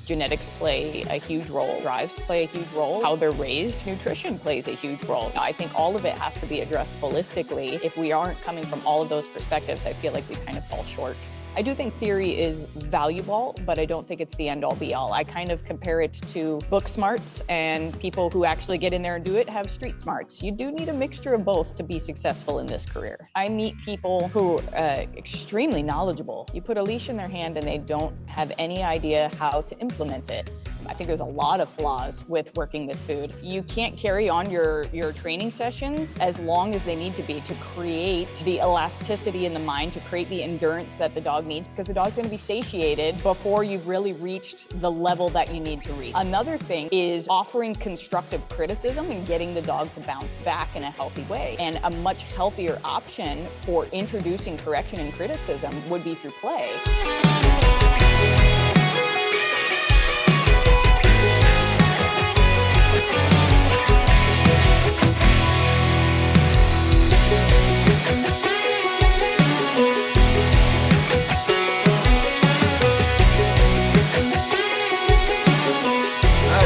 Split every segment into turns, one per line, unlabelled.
Genetics play a huge role, drives play a huge role, how they're raised, nutrition plays a huge role. I think all of it has to be addressed holistically. If we aren't coming from all of those perspectives, I feel like we kind of fall short. I do think theory is valuable, but I don't think it's the end-all be-all. I kind of compare it to book smarts, and people who actually get in there and do it have street smarts. You do need a mixture of both to be successful in this career. I meet people who are extremely knowledgeable. You put a leash in their hand and they don't have any idea how to implement it. I think there's a lot of flaws with working with food. You can't carry on your training sessions as long as they need to be to create the elasticity in the mind, to create the endurance that the dog needs, because the dog's going to be satiated before you've really reached the level that you need to reach. Another thing is offering constructive criticism and getting the dog to bounce back in a healthy way. And a much healthier option for introducing correction and criticism would be through play.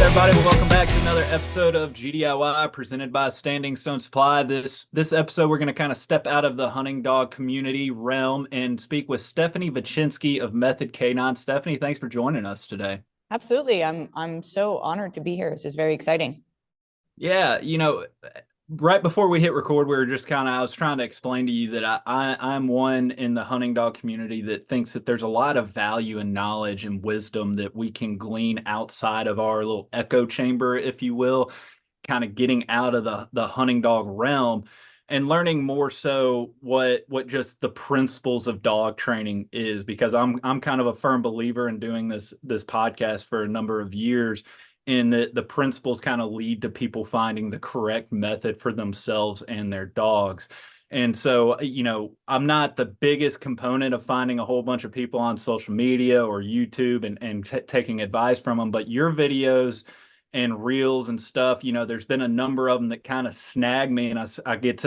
Everybody, well, welcome back to another episode of GDIY presented by Standing Stone Supply. This episode, we're going to kind of step out of the hunting dog community realm and speak with Stephanie Vachinsky of Method Canine. Stephanie, thanks for joining us today.
Absolutely. I'm so honored to be here. This is very exciting.
Yeah, right before we hit record, we were just I was trying to explain to you that I'm one in the hunting dog community that thinks that there's a lot of value and knowledge and wisdom that we can glean outside of our little echo chamber, if you will, kind of getting out of the hunting dog realm and learning more so what just the principles of dog training is, because I'm kind of a firm believer in doing this podcast for a number of years, in that the principles kind of lead to people finding the correct method for themselves and their dogs. And so, I'm not the biggest component of finding a whole bunch of people on social media or YouTube and taking advice from them, but your videos and reels and stuff, there's been a number of them that kind of snag me, and I get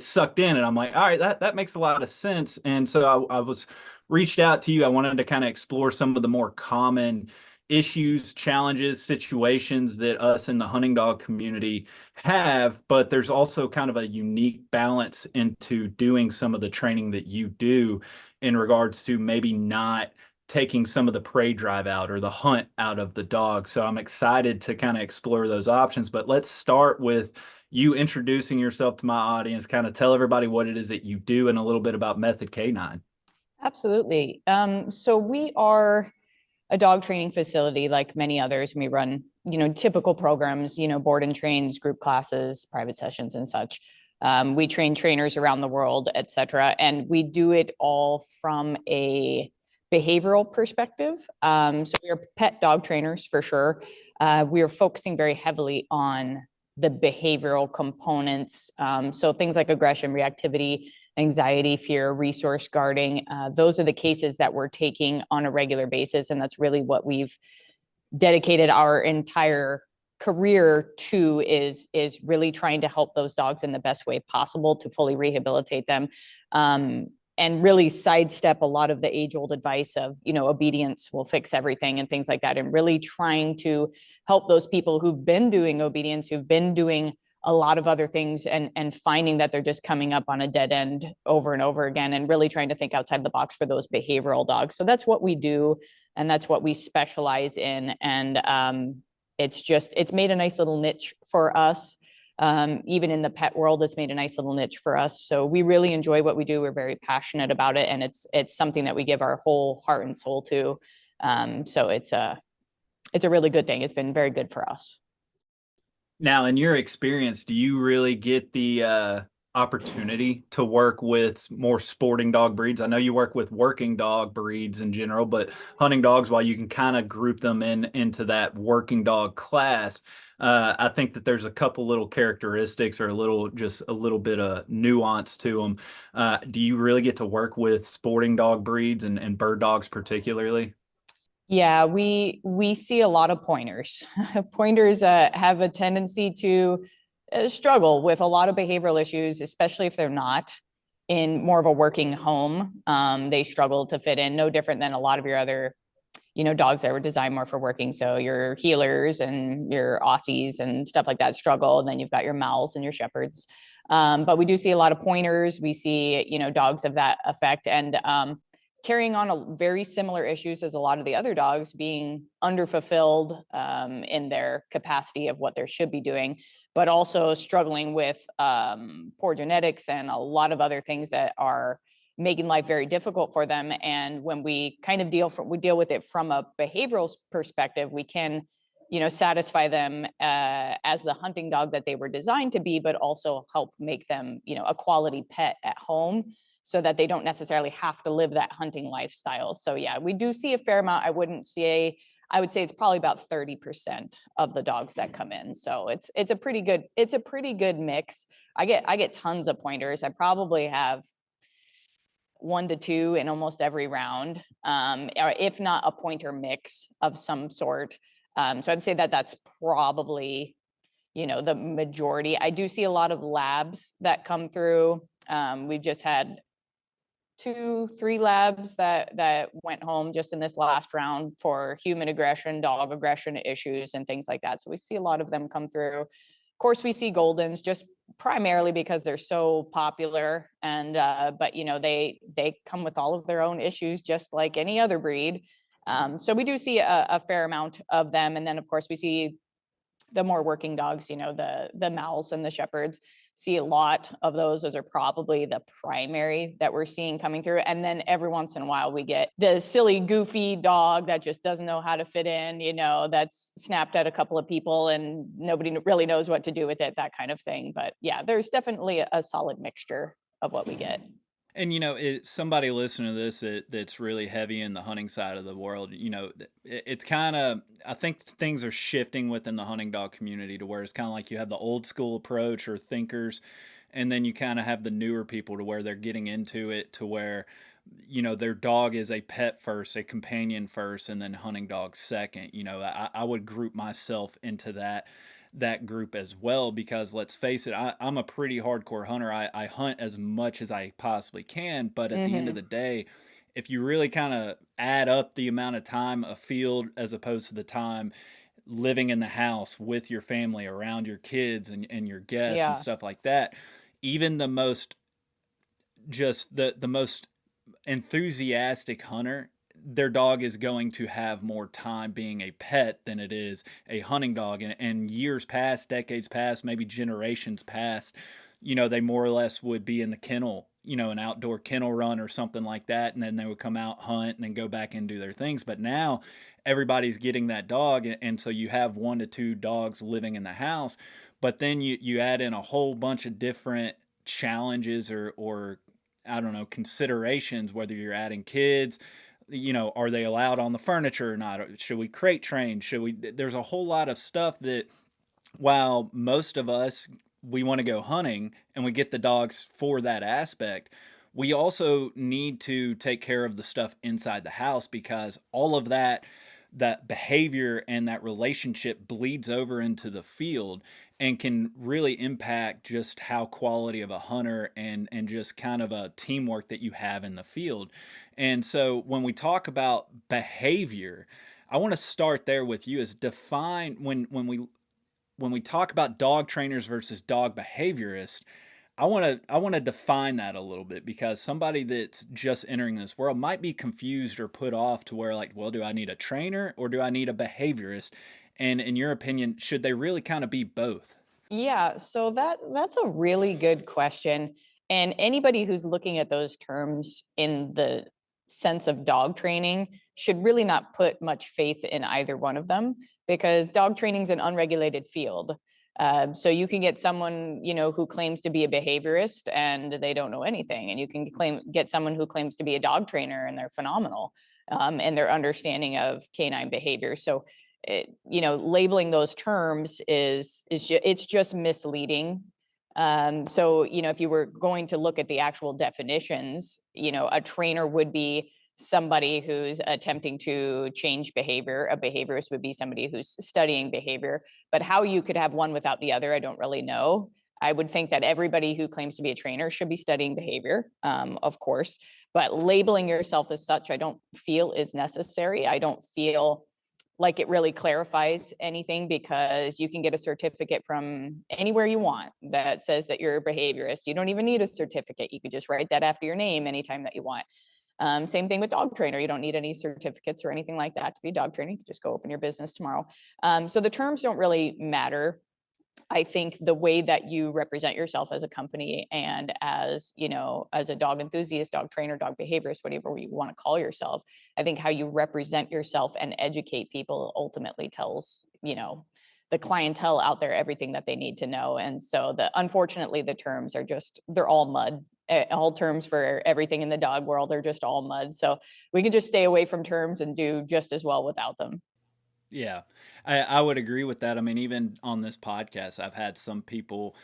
sucked in, and I'm like, all right, that makes a lot of sense. And so I was reached out to you. I wanted to kind of explore some of the more common issues, challenges, situations that us in the hunting dog community have, but there's also kind of a unique balance into doing some of the training that you do in regards to maybe not taking some of the prey drive out or the hunt out of the dog. So I'm excited to kind of explore those options, but let's start with you introducing yourself to my audience, kind of tell everybody what it is that you do and a little bit about Method Canine.
Absolutely. So we are a dog training facility like many others. We run, typical programs, board and trains, group classes, private sessions and such. We train trainers around the world, et cetera. And we do it all from a behavioral perspective. So we are pet dog trainers for sure. We are focusing very heavily on the behavioral components. So things like aggression, reactivity, anxiety, fear, resource guarding. Those are the cases that we're taking on a regular basis. And that's really what we've dedicated our entire career to, is really trying to help those dogs in the best way possible to fully rehabilitate them. And really sidestep a lot of the age-old advice of, obedience will fix everything and things like that. And really trying to help those people who've been doing obedience, who've been doing a lot of other things and finding that they're just coming up on a dead end over and over again, and really trying to think outside the box for those behavioral dogs. So that's what we do, and that's what we specialize in. And it's made a nice little niche for us. Even in the pet world, it's made a nice little niche for us. So we really enjoy what we do. We're very passionate about it, and it's something that we give our whole heart and soul to. So it's a really good thing. It's been very good for us.
Now, in your experience, do you really get the opportunity to work with more sporting dog breeds? I know you work with working dog breeds in general, but hunting dogs, while you can kind of group them into that working dog class, I think that there's a couple little characteristics or just a little bit of nuance to them. Do you really get to work with sporting dog breeds and bird dogs particularly?
Yeah, we see a lot of pointers. Pointers have a tendency to struggle with a lot of behavioral issues, especially if they're not in more of a working home. They struggle to fit in, no different than a lot of your other dogs that were designed more for working. So your healers and your Aussies and stuff like that struggle. And then you've got your Mals and your Shepherds. But we do see a lot of pointers. We see, dogs of that effect, and carrying on a very similar issues as a lot of the other dogs, being underfulfilled in their capacity of what they should be doing, but also struggling with poor genetics and a lot of other things that are making life very difficult for them. And when we kind of deal with it from a behavioral perspective, we can, satisfy them as the hunting dog that they were designed to be, but also help make them, a quality pet at home, so that they don't necessarily have to live that hunting lifestyle. So yeah, we do see a fair amount. I would say it's probably about 30% of the dogs that come in. So it's a pretty good mix. I get tons of pointers. I probably have 1 to 2 in almost every round, or if not a pointer mix of some sort. So I'd say that that's probably, the majority. I do see a lot of labs that come through. We've just had 2-3 labs that went home just in this last round for human aggression, dog aggression issues, and things like that. So we see a lot of them come through. Of course, we see Goldens just primarily because they're so popular, and but they come with all of their own issues, just like any other breed. So we do see a fair amount of them, and then of course we see the more working dogs, the Mals and the Shepherds. See a lot of those. Those are probably the primary that we're seeing coming through. And then every once in a while we get the silly, goofy dog that just doesn't know how to fit in, that's snapped at a couple of people and nobody really knows what to do with it, that kind of thing. But yeah, there's definitely a solid mixture of what we get.
And somebody listening to this that's really heavy in the hunting side of the world, it's kind of, I think things are shifting within the hunting dog community to where it's kind of like you have the old school approach or thinkers, and then you kind of have the newer people to where they're getting into it to where their dog is a pet first, a companion first, and then hunting dog second. I would group myself into that group as well, because let's face it, I'm a pretty hardcore hunter. I hunt as much as I possibly can, but at the end of the day, if you really kind of add up the amount of time afield as opposed to the time living in the house with your family, around your kids and your guests and stuff like that, even the most the most enthusiastic hunter, their dog is going to have more time being a pet than it is a hunting dog. And years past, decades past, maybe generations past, they more or less would be in the kennel, an outdoor kennel run or something like that. And then they would come out, hunt, and then go back and do their things. But now everybody's getting that dog. And so you have 1 to 2 dogs living in the house, but then you add in a whole bunch of different challenges or I don't know, considerations, whether you're adding kids, are they allowed on the furniture or not? Should we crate train? There's a whole lot of stuff that, while most of us, we want to go hunting and we get the dogs for that aspect, we also need to take care of the stuff inside the house, because all of that behavior and that relationship bleeds over into the field and can really impact just how quality of a hunter and just kind of a teamwork that you have in the field. And so when we talk about behavior, I want to start there with you, is define when we talk about dog trainers versus dog behaviorists. I want to define that a little bit, because somebody that's just entering this world might be confused or put off to where, like, well, do I need a trainer or do I need a behaviorist? And in your opinion, should they really kind of be both?
Yeah, so that's a really good question. And anybody who's looking at those terms in the sense of dog training should really not put much faith in either one of them, because dog training is an unregulated field. So you can get someone, who claims to be a behaviorist and they don't know anything, and you can get someone who claims to be a dog trainer and they're phenomenal in their understanding of canine behavior. So labeling those terms it's just misleading. So if you were going to look at the actual definitions, a trainer would be somebody who's attempting to change behavior. A behaviorist would be somebody who's studying behavior. But how you could have one without the other, I don't really know. I would think that everybody who claims to be a trainer should be studying behavior, of course, but labeling yourself as such, I don't feel is necessary. I don't feel like it really clarifies anything, because you can get a certificate from anywhere you want that says that you're a behaviorist. You don't even need a certificate. You could just write that after your name anytime that you want. Same thing with dog trainer. You don't need any certificates or anything like that to be a dog trainer. You can just go open your business tomorrow. So the terms don't really matter. I think the way that you represent yourself as a company and as, as a dog enthusiast, dog trainer, dog behaviorist, whatever you want to call yourself, I think how you represent yourself and educate people ultimately tells, the clientele out there everything that they need to know. And so unfortunately, the terms are they're all mud. All terms for everything in the dog world are just all mud. So we can just stay away from terms and do just as well without them.
Yeah, I would agree with that. I mean, even on this podcast, I've had some people,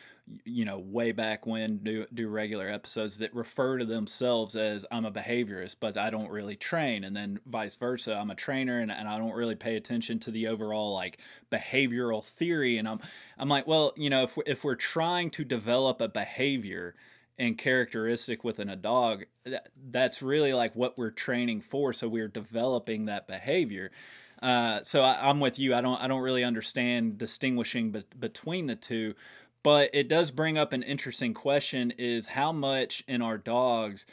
way back when do regular episodes that refer to themselves as I'm a behaviorist, but I don't really train. And then vice versa, I'm a trainer and I don't really pay attention to the overall like behavioral theory. And I'm like, well, if we're trying to develop a behavior and characteristic within a dog, that's really like what we're training for. So we're developing that behavior. So I'm with you. I don't really understand distinguishing between the two, but it does bring up an interesting question: is how much in our dogs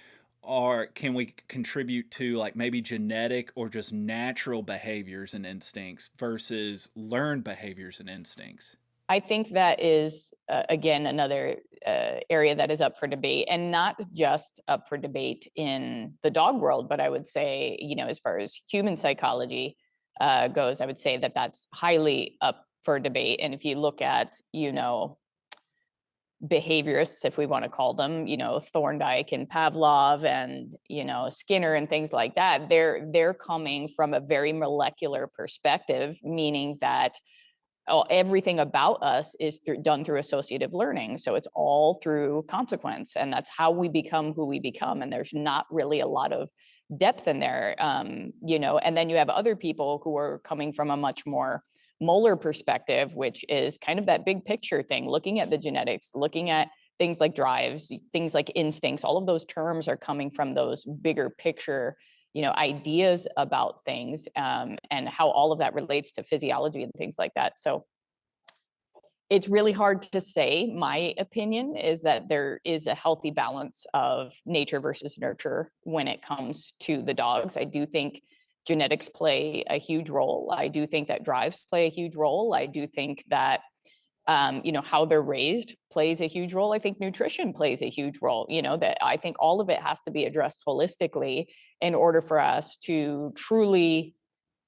can we contribute to like maybe genetic or just natural behaviors and instincts versus learned behaviors and instincts?
I think that is, again, another area that is up for debate, and not just up for debate in the dog world, but I would say, as far as human psychology goes, I would say that that's highly up for debate. And if you look at, behaviorists, if we want to call them, Thorndike and Pavlov and, Skinner and things like that, they're coming from a very molecular perspective, meaning that everything about us is done through associative learning. So it's all through consequence, and that's how we become who we become. And there's not really a lot of depth in there, and then you have other people who are coming from a much more molar perspective, which is kind of that big picture thing, looking at the genetics, looking at things like drives, things like instincts. All of those terms are coming from those bigger picture ideas about things, and how all of that relates to physiology and things like that. So it's really hard to say. My opinion is that there is a healthy balance of nature versus nurture when it comes to the dogs. I do think genetics play a huge role. I do think that drives play a huge role. I do think that how they're raised plays a huge role. I think nutrition plays a huge role. That I think all of it has to be addressed holistically in order for us to truly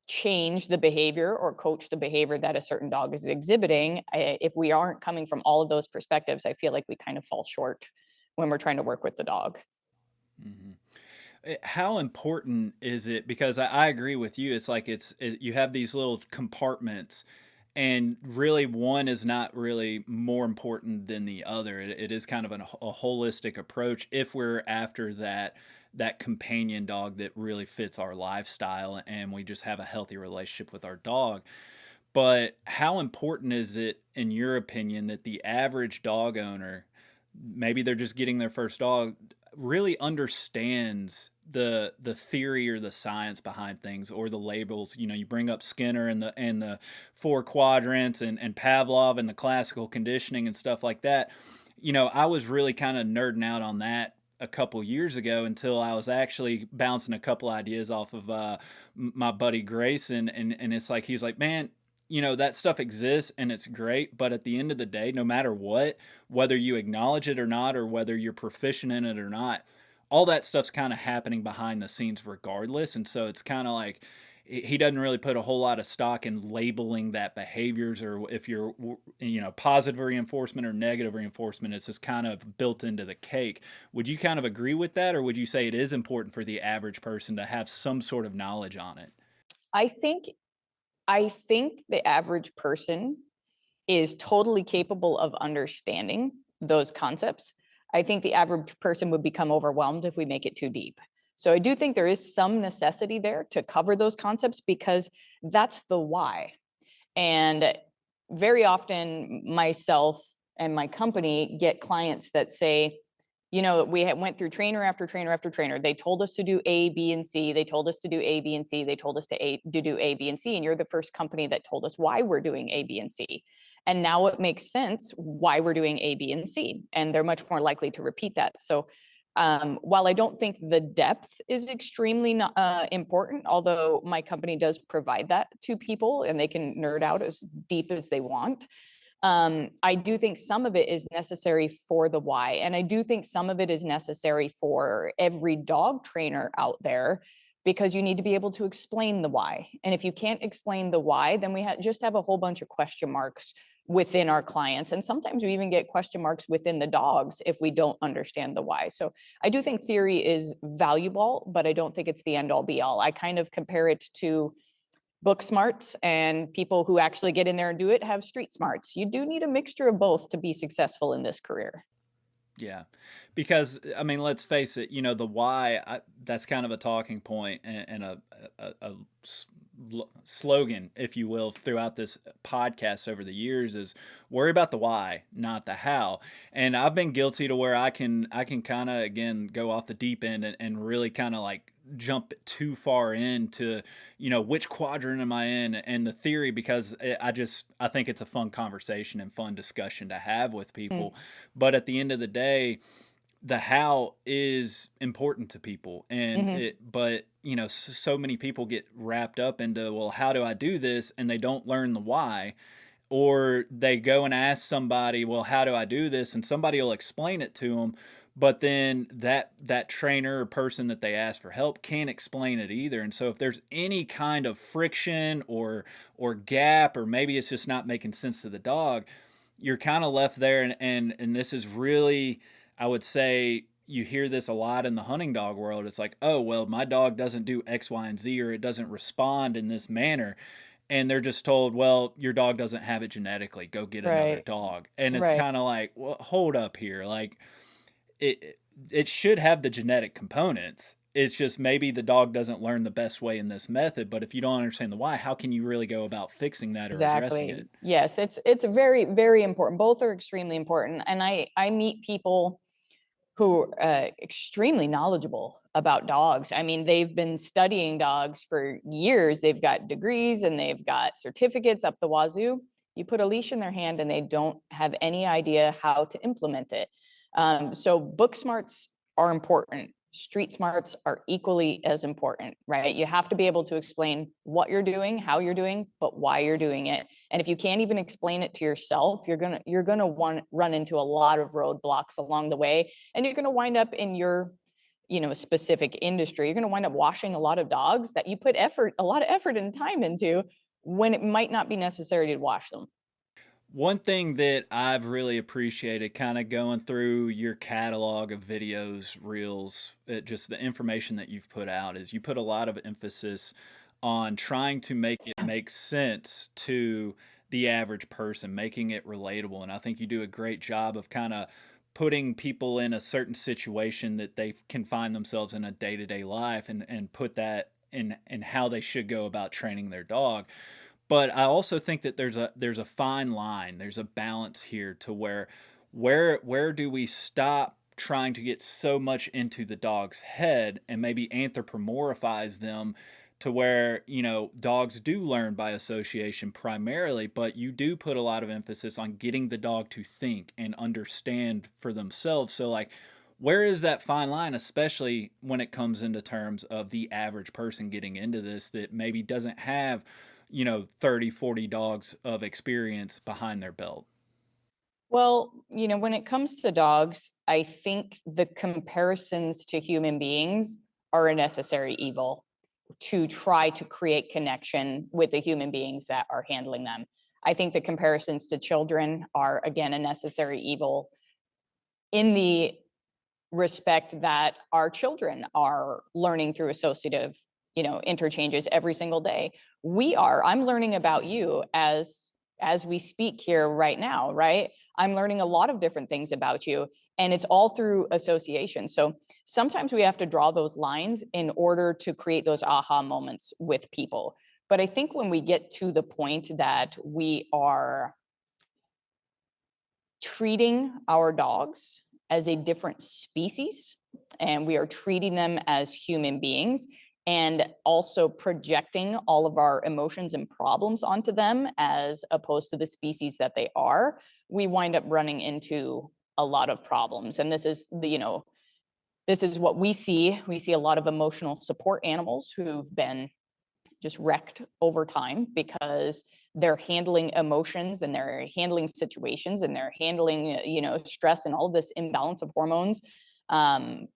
change the behavior or coach the behavior that a certain dog is exhibiting. If we aren't coming from all of those perspectives, I feel like we kind of fall short when we're trying to work with the dog.
Mm-hmm. How important is it? Because I agree with you. It's like you have these little compartments, and really one is not really more important than the other. It is kind of a holistic approach if we're after that companion dog that really fits our lifestyle and we just have a healthy relationship with our dog. But how important is it, in your opinion, that the average dog owner, maybe they're just getting their first dog, really understands the theory or the science behind things, or the labels? You bring up Skinner and the four quadrants and Pavlov and the classical conditioning and stuff like that. I was really kind of nerding out on that a couple years ago, until I was actually bouncing a couple ideas off of my buddy Grayson, and it's like, he was like, man, that stuff exists and it's great, but at the end of the day, no matter what, whether you acknowledge it or not, or whether you're proficient in it or not, all that stuff's kind of happening behind the scenes regardless. And so it's kind of like, he doesn't really put a whole lot of stock in labeling that behaviors, or if you're, positive reinforcement or negative reinforcement. It's just kind of built into the cake. Would you kind of agree with that? Or would you say it is important for the average person to have some sort of knowledge on it?
I think the average person is totally capable of understanding those concepts. I think the average person would become overwhelmed if we make it too deep. So I do think there is some necessity there to cover those concepts, because that's the why. And very often myself and my company get clients that say, we went through trainer after trainer after trainer. They told us to do A, B, and C. They told us to do A, B, and C. They told us to do A, B, and C. And you're the first company that told us why we're doing A, B, and C. And now it makes sense why we're doing A, B, and C. And they're much more likely to repeat that. So while I don't think the depth is extremely important, although my company does provide that to people and they can nerd out as deep as they want, I do think some of it is necessary for the why. And I do think some of it is necessary for every dog trainer out there, because you need to be able to explain the why. And if you can't explain the why, then we just have a whole bunch of question marks within our clients. And sometimes we even get question marks within the dogs if we don't understand the why. So I do think theory is valuable, but I don't think it's the end all be all. I kind of compare it to book smarts, and people who actually get in there and do it have street smarts. You do need a mixture of both to be successful in this career.
Yeah, because I mean, let's face it, the why, that's kind of a talking point and a slogan, if you will, throughout this podcast over the years is worry about the why, not the how. And I've been guilty to where I can kind of, again, go off the deep end and really kind of like jump too far into, which quadrant am I in and the theory, because I think it's a fun conversation and fun discussion to have with people. But at the end of the day, the how is important to people. And but so many people get wrapped up into, well, how do I do this? And they don't learn the why. Or they go and ask somebody, well, how do I do this? And somebody will explain it to them. But then that trainer or person that they ask for help can't explain it either. And so if there's any kind of friction or gap, or maybe it's just not making sense to the dog, you're kind of left there. And this is really, I would say, you hear this a lot in the hunting dog world. It's like, oh, well, my dog doesn't do X, Y, and Z, or it doesn't respond in this manner. And they're just told, well, your dog doesn't have it genetically. Go get another dog. And it's kind of like, well, hold up here. Like, it should have the genetic components. It's just maybe the dog doesn't learn the best way in this method. But if you don't understand the why, how can you really go about fixing that or addressing it?
Yes, it's very, very important. Both are extremely important. And I meet people who are extremely knowledgeable about dogs. I mean, they've been studying dogs for years. They've got degrees and they've got certificates up the wazoo. You put a leash in their hand and they don't have any idea how to implement it. So book smarts are important. Street smarts are equally as important, right? You have to be able to explain what you're doing, how you're doing, but why you're doing it. And if you can't even explain it to yourself, you're gonna run into a lot of roadblocks along the way, and you're gonna wind up in your specific industry. You're gonna wind up washing a lot of dogs that you put a lot of effort and time into, when it might not be necessary to wash them.
One thing that I've really appreciated kind of going through your catalog of videos, reels, just the information that you've put out, is you put a lot of emphasis on trying to make it make sense to the average person, making it relatable. And I think you do a great job of kind of putting people in a certain situation that they can find themselves in a day-to-day life, and put that in how they should go about training their dog. But I also think that there's a fine line. There's a balance here to where do we stop trying to get so much into the dog's head and maybe anthropomorphize them to where, dogs do learn by association primarily, but you do put a lot of emphasis on getting the dog to think and understand for themselves. So like, where is that fine line, especially when it comes into terms of the average person getting into this that maybe doesn't have 30, 40 dogs of experience behind their belt?
Well, when it comes to dogs, I think the comparisons to human beings are a necessary evil to try to create connection with the human beings that are handling them. I think the comparisons to children are, again, a necessary evil, in the respect that our children are learning through associative interchanges every single day. I'm learning about you as we speak here right now, right? I'm learning a lot of different things about you, and it's all through association. So sometimes we have to draw those lines in order to create those aha moments with people. But I think when we get to the point that we are treating our dogs as a different species, and we are treating them as human beings, and also projecting all of our emotions and problems onto them as opposed to the species that they are, we wind up running into a lot of problems. And this is this is what we see. We see a lot of emotional support animals who've been just wrecked over time because they're handling emotions and they're handling situations and they're handling, stress and all this imbalance of hormones. And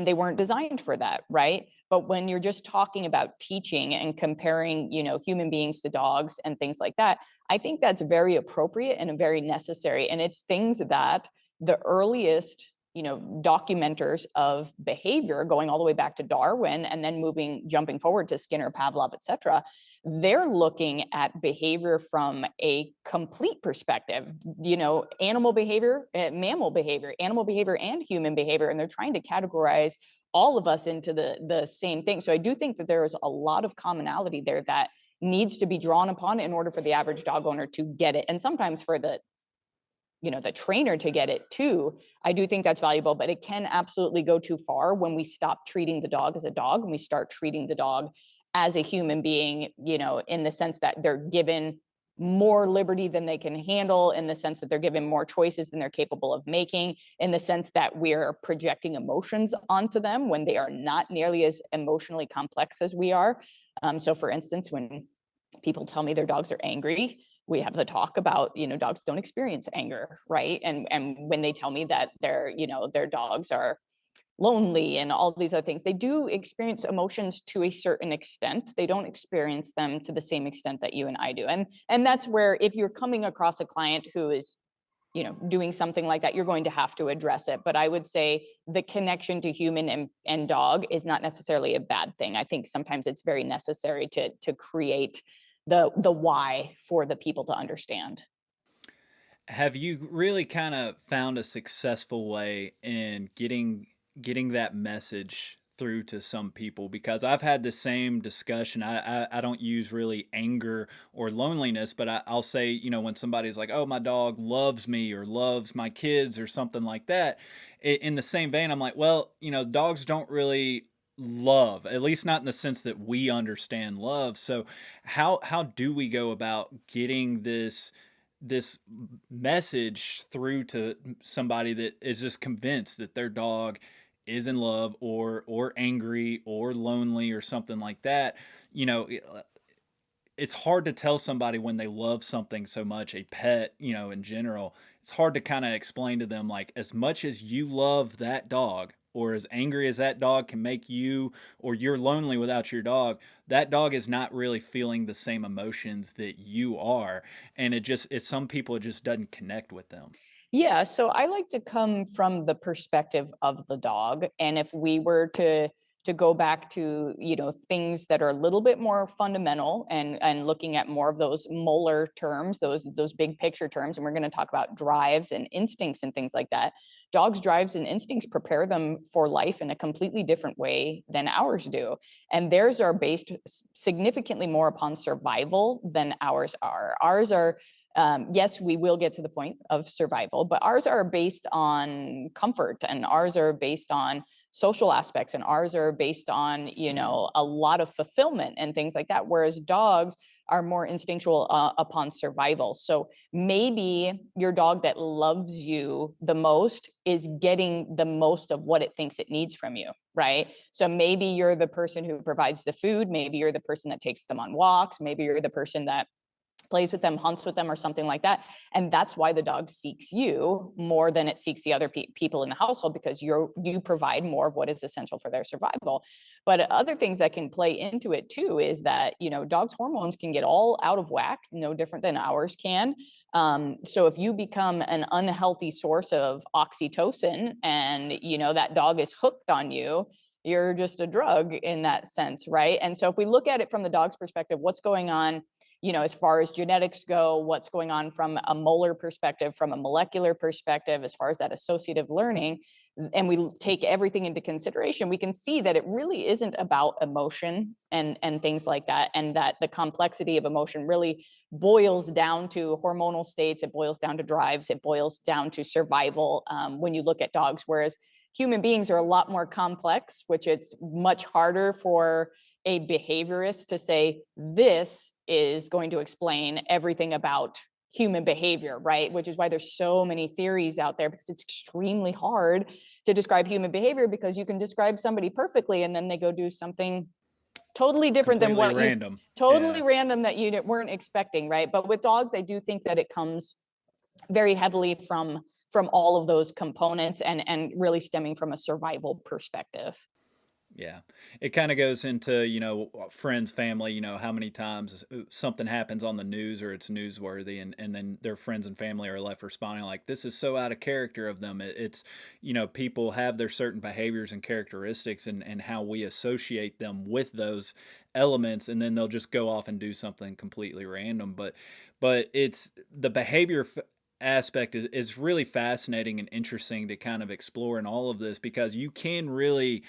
they weren't designed for that, right? But when you're just talking about teaching and comparing, human beings to dogs and things like that, I think that's very appropriate and very necessary. And it's things that the earliest documenters of behavior, going all the way back to Darwin and then jumping forward to Skinner, Pavlov, etc., they're looking at behavior from a complete perspective, animal behavior, mammal behavior, animal behavior, and human behavior. And they're trying to categorize all of us into the same thing. So I do think that there is a lot of commonality there that needs to be drawn upon in order for the average dog owner to get it. And sometimes for the trainer to get it too. I do think that's valuable, but it can absolutely go too far when we stop treating the dog as a dog and we start treating the dog as a human being, in the sense that they're given more liberty than they can handle, in the sense that they're given more choices than they're capable of making, in the sense that we're projecting emotions onto them when they are not nearly as emotionally complex as we are. So for instance, when people tell me their dogs are angry, we have the talk about, dogs don't experience anger, right? And when they tell me that their dogs are lonely and all these other things, they do experience emotions to a certain extent. They don't experience them to the same extent that you and I do. And that's where, if you're coming across a client who is doing something like that, you're going to have to address it. But I would say the connection to human and dog is not necessarily a bad thing. I think sometimes it's very necessary to create the why for the people to understand.
Have you really kind of found a successful way in getting that message through to some people? Because I've had the same discussion. I don't use really anger or loneliness, but I'll say, when somebody's like, oh, my dog loves me or loves my kids or something like that, in the same vein, I'm like, well, dogs don't really love, at least not in the sense that we understand love. So how do we go about getting this message through to somebody that is just convinced that their dog is in love or angry or lonely or something like that? It's hard to tell somebody when they love something so much, a pet, in general. It's hard to kind of explain to them, like, as much as you love that dog, or as angry as that dog can make you, or you're lonely without your dog, that dog is not really feeling the same emotions that you are. And it's some people, it just doesn't connect with them.
Yeah, so I like to come from the perspective of the dog. And if we were to go back to, things that are a little bit more fundamental and looking at more of those molar terms, those big picture terms, and we're going to talk about drives and instincts and things like that. Dogs' drives and instincts prepare them for life in a completely different way than ours do. And theirs are based significantly more upon survival than ours are. Ours are yes, we will get to the point of survival, but ours are based on comfort, and ours are based on social aspects, and ours are based on, a lot of fulfillment and things like that. Whereas dogs are more instinctual upon survival. So maybe your dog that loves you the most is getting the most of what it thinks it needs from you, right? So maybe you're the person who provides the food. Maybe you're the person that takes them on walks. Maybe you're the person that plays with them, hunts with them, or something like that. And that's why the dog seeks you more than it seeks the other people in the household, because you provide more of what is essential for their survival. But other things that can play into it too is that, dogs' hormones can get all out of whack, no different than ours can. So if you become an unhealthy source of oxytocin and, that dog is hooked on you, you're just a drug in that sense, right? And so if we look at it from the dog's perspective, what's going on as far as genetics go, what's going on from a molar perspective, from a molecular perspective, as far as that associative learning, and we take everything into consideration, we can see that it really isn't about emotion and things like that, and that the complexity of emotion really boils down to hormonal states, it boils down to drives, it boils down to survival when you look at dogs, whereas human beings are a lot more complex, which it's much harder for a behaviorist to say, this is going to explain everything about human behavior, right? Which is why there's so many theories out there, because it's extremely hard to describe human behavior, because you can describe somebody perfectly and then they go do something totally different than what
random.
Totally random that you weren't expecting, right? But with dogs, I do think that it comes very heavily from all of those components and really stemming from a survival perspective.
Yeah. It kind of goes into, friends, family, how many times something happens on the news or it's newsworthy, and then their friends and family are left responding like, this is so out of character of them. It's, people have their certain behaviors and characteristics and how we associate them with those elements, and then they'll just go off and do something completely random. But it's the behavior aspect is really fascinating and interesting to kind of explore in all of this, because you can really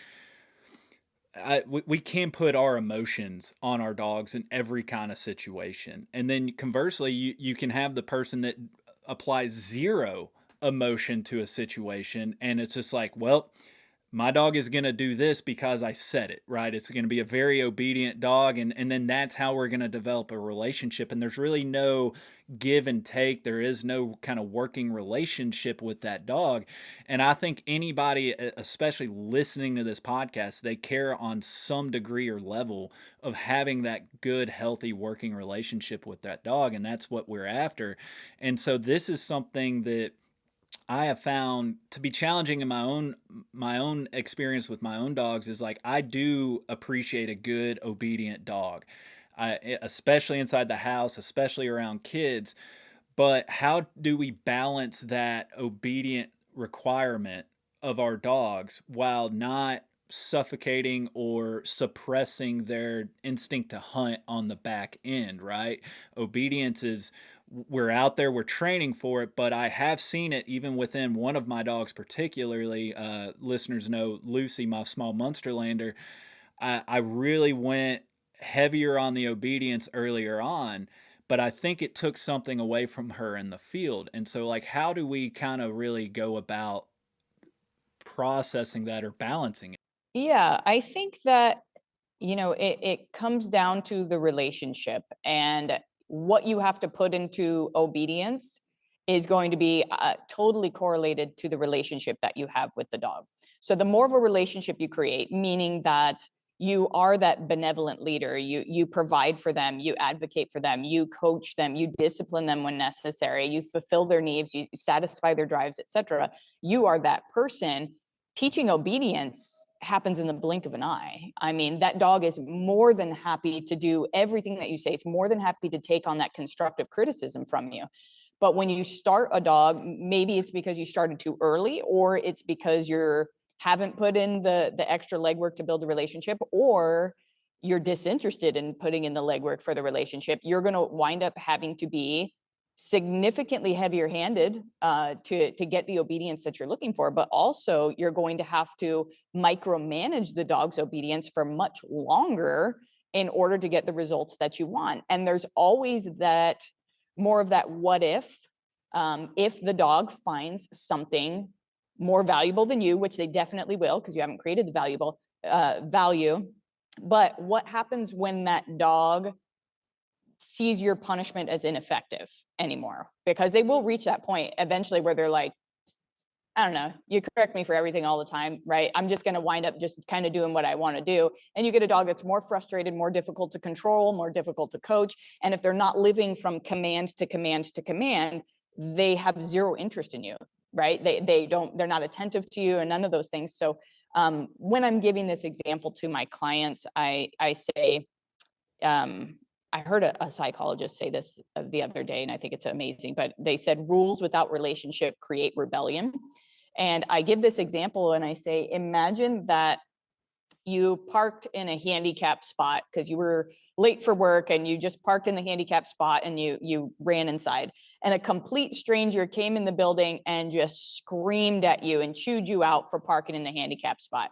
we can put our emotions on our dogs in every kind of situation. And then conversely, you can have the person that applies zero emotion to a situation, and it's just like, well, my dog is going to do this because I said it, right? It's going to be a very obedient dog. And then that's how we're going to develop a relationship. And there's really no give and take. There is no kind of working relationship with that dog. And I think anybody, especially listening to this podcast, they care on some degree or level of having that good, healthy working relationship with that dog. And that's what we're after. And so this is something that I have found to be challenging in my own experience with my own dogs. Is like, I do appreciate a good obedient dog, especially inside the house, especially around kids. But how do we balance that obedient requirement of our dogs while not suffocating or suppressing their instinct to hunt on the back end, right? Obedience is, we're out there, we're training for it, but I have seen it even within one of my dogs, particularly, listeners know Lucy, my small Munsterlander. I really went heavier on the obedience earlier on, but I think it took something away from her in the field. And so, like, how do we kind of really go about processing that or balancing it?
Yeah, I think that, it comes down to the relationship, and what you have to put into obedience is going to be totally correlated to the relationship that you have with the dog. So the more of a relationship you create, meaning that you are that benevolent leader, you provide for them, you advocate for them, you coach them, you discipline them when necessary, you fulfill their needs, you satisfy their drives, etc. You are that person. Teaching obedience happens in the blink of an eye. I mean, that dog is more than happy to do everything that you say. It's more than happy to take on that constructive criticism from you. But when you start a dog, maybe it's because you started too early, or it's because you haven't put in the extra legwork to build a relationship, or you're disinterested in putting in the legwork for the relationship. You're going to wind up having to be significantly heavier handed to get the obedience that you're looking for, but also you're going to have to micromanage the dog's obedience for much longer in order to get the results that you want. And there's always that more of that what if the dog finds something more valuable than you, which they definitely will, because you haven't created the value. But what happens when that dog sees your punishment as ineffective anymore? Because they will reach that point eventually where they're like, I don't know, you correct me for everything all the time, right? I'm just going to wind up just kind of doing what I want to do. And you get a dog that's more frustrated, more difficult to control, more difficult to coach. And if they're not living from command to command to command, they have zero interest in you, right? They're not attentive to you and none of those things. So when I'm giving this example to my clients, I say, I heard a psychologist say this the other day, and I think it's amazing, but they said rules without relationship create rebellion. And I give this example and I say, imagine that you parked in a handicap spot because you were late for work and you just parked in the handicap spot and you ran inside, and a complete stranger came in the building and just screamed at you and chewed you out for parking in the handicap spot.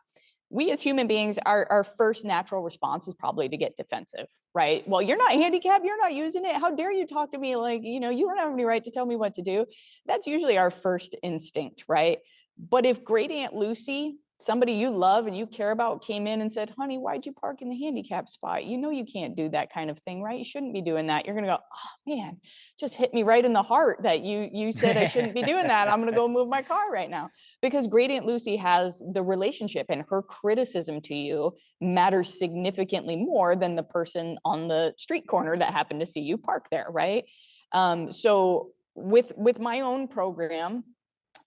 We as human beings, our first natural response is probably to get defensive, right? Well, you're not handicapped, you're not using it. How dare you talk to me like, you don't have any right to tell me what to do. That's usually our first instinct, right? But if great Aunt Lucy, somebody you love and you care about, came in and said, honey, why'd you park in the handicap spot? You can't do that kind of thing, right? You shouldn't be doing that. You're going to go, oh man, just hit me right in the heart that you said I shouldn't be doing that. I'm going to go move my car right now. Because great Aunt Lucy has the relationship, and her criticism to you matters significantly more than the person on the street corner that happened to see you park there, right? So with my own program,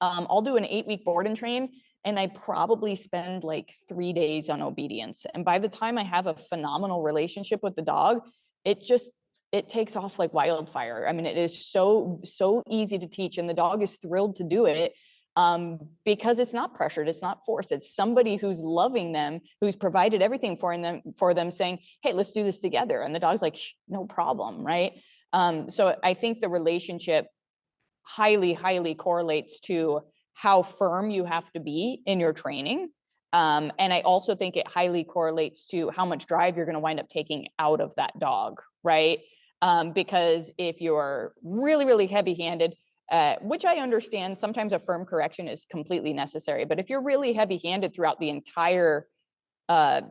I'll do an 8-week board and train, and I probably spend like 3 days on obedience. And by the time I have a phenomenal relationship with the dog, it takes off like wildfire. I mean, it is so easy to teach, and the dog is thrilled to do it, because it's not pressured, it's not forced. It's somebody who's loving them, who's provided everything for them, saying, hey, let's do this together. And the dog's like, no problem, right? So I think the relationship highly correlates to how firm you have to be in your training. And I also think it highly correlates to how much drive you're going to wind up taking out of that dog, right? Because if you're really heavy-handed, which I understand, sometimes a firm correction is completely necessary, but if you're really heavy-handed throughout the entire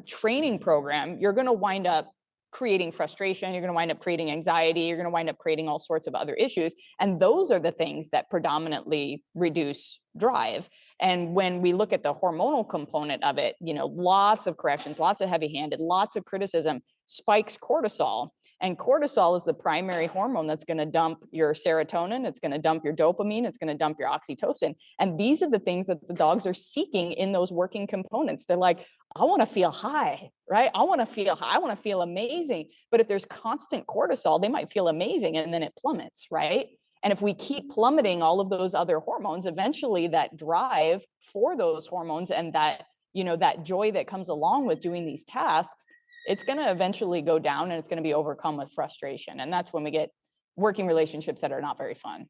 training program, you're going to wind up creating frustration, you're going to wind up creating anxiety, you're going to wind up creating all sorts of other issues. And those are the things that predominantly reduce drive. And when we look at the hormonal component of it, lots of corrections, lots of heavy-handed, lots of criticism spikes cortisol. And cortisol is the primary hormone that's going to dump your serotonin, it's going to dump your dopamine, it's going to dump your oxytocin. And these are the things that the dogs are seeking in those working components. They're like, I want to feel high, right? I want to feel high. I want to feel amazing. But if there's constant cortisol, they might feel amazing and then it plummets, right? And if we keep plummeting all of those other hormones, eventually that drive for those hormones and that, that joy that comes along with doing these tasks, it's going to eventually go down and it's going to be overcome with frustration. And that's when we get working relationships that are not very fun.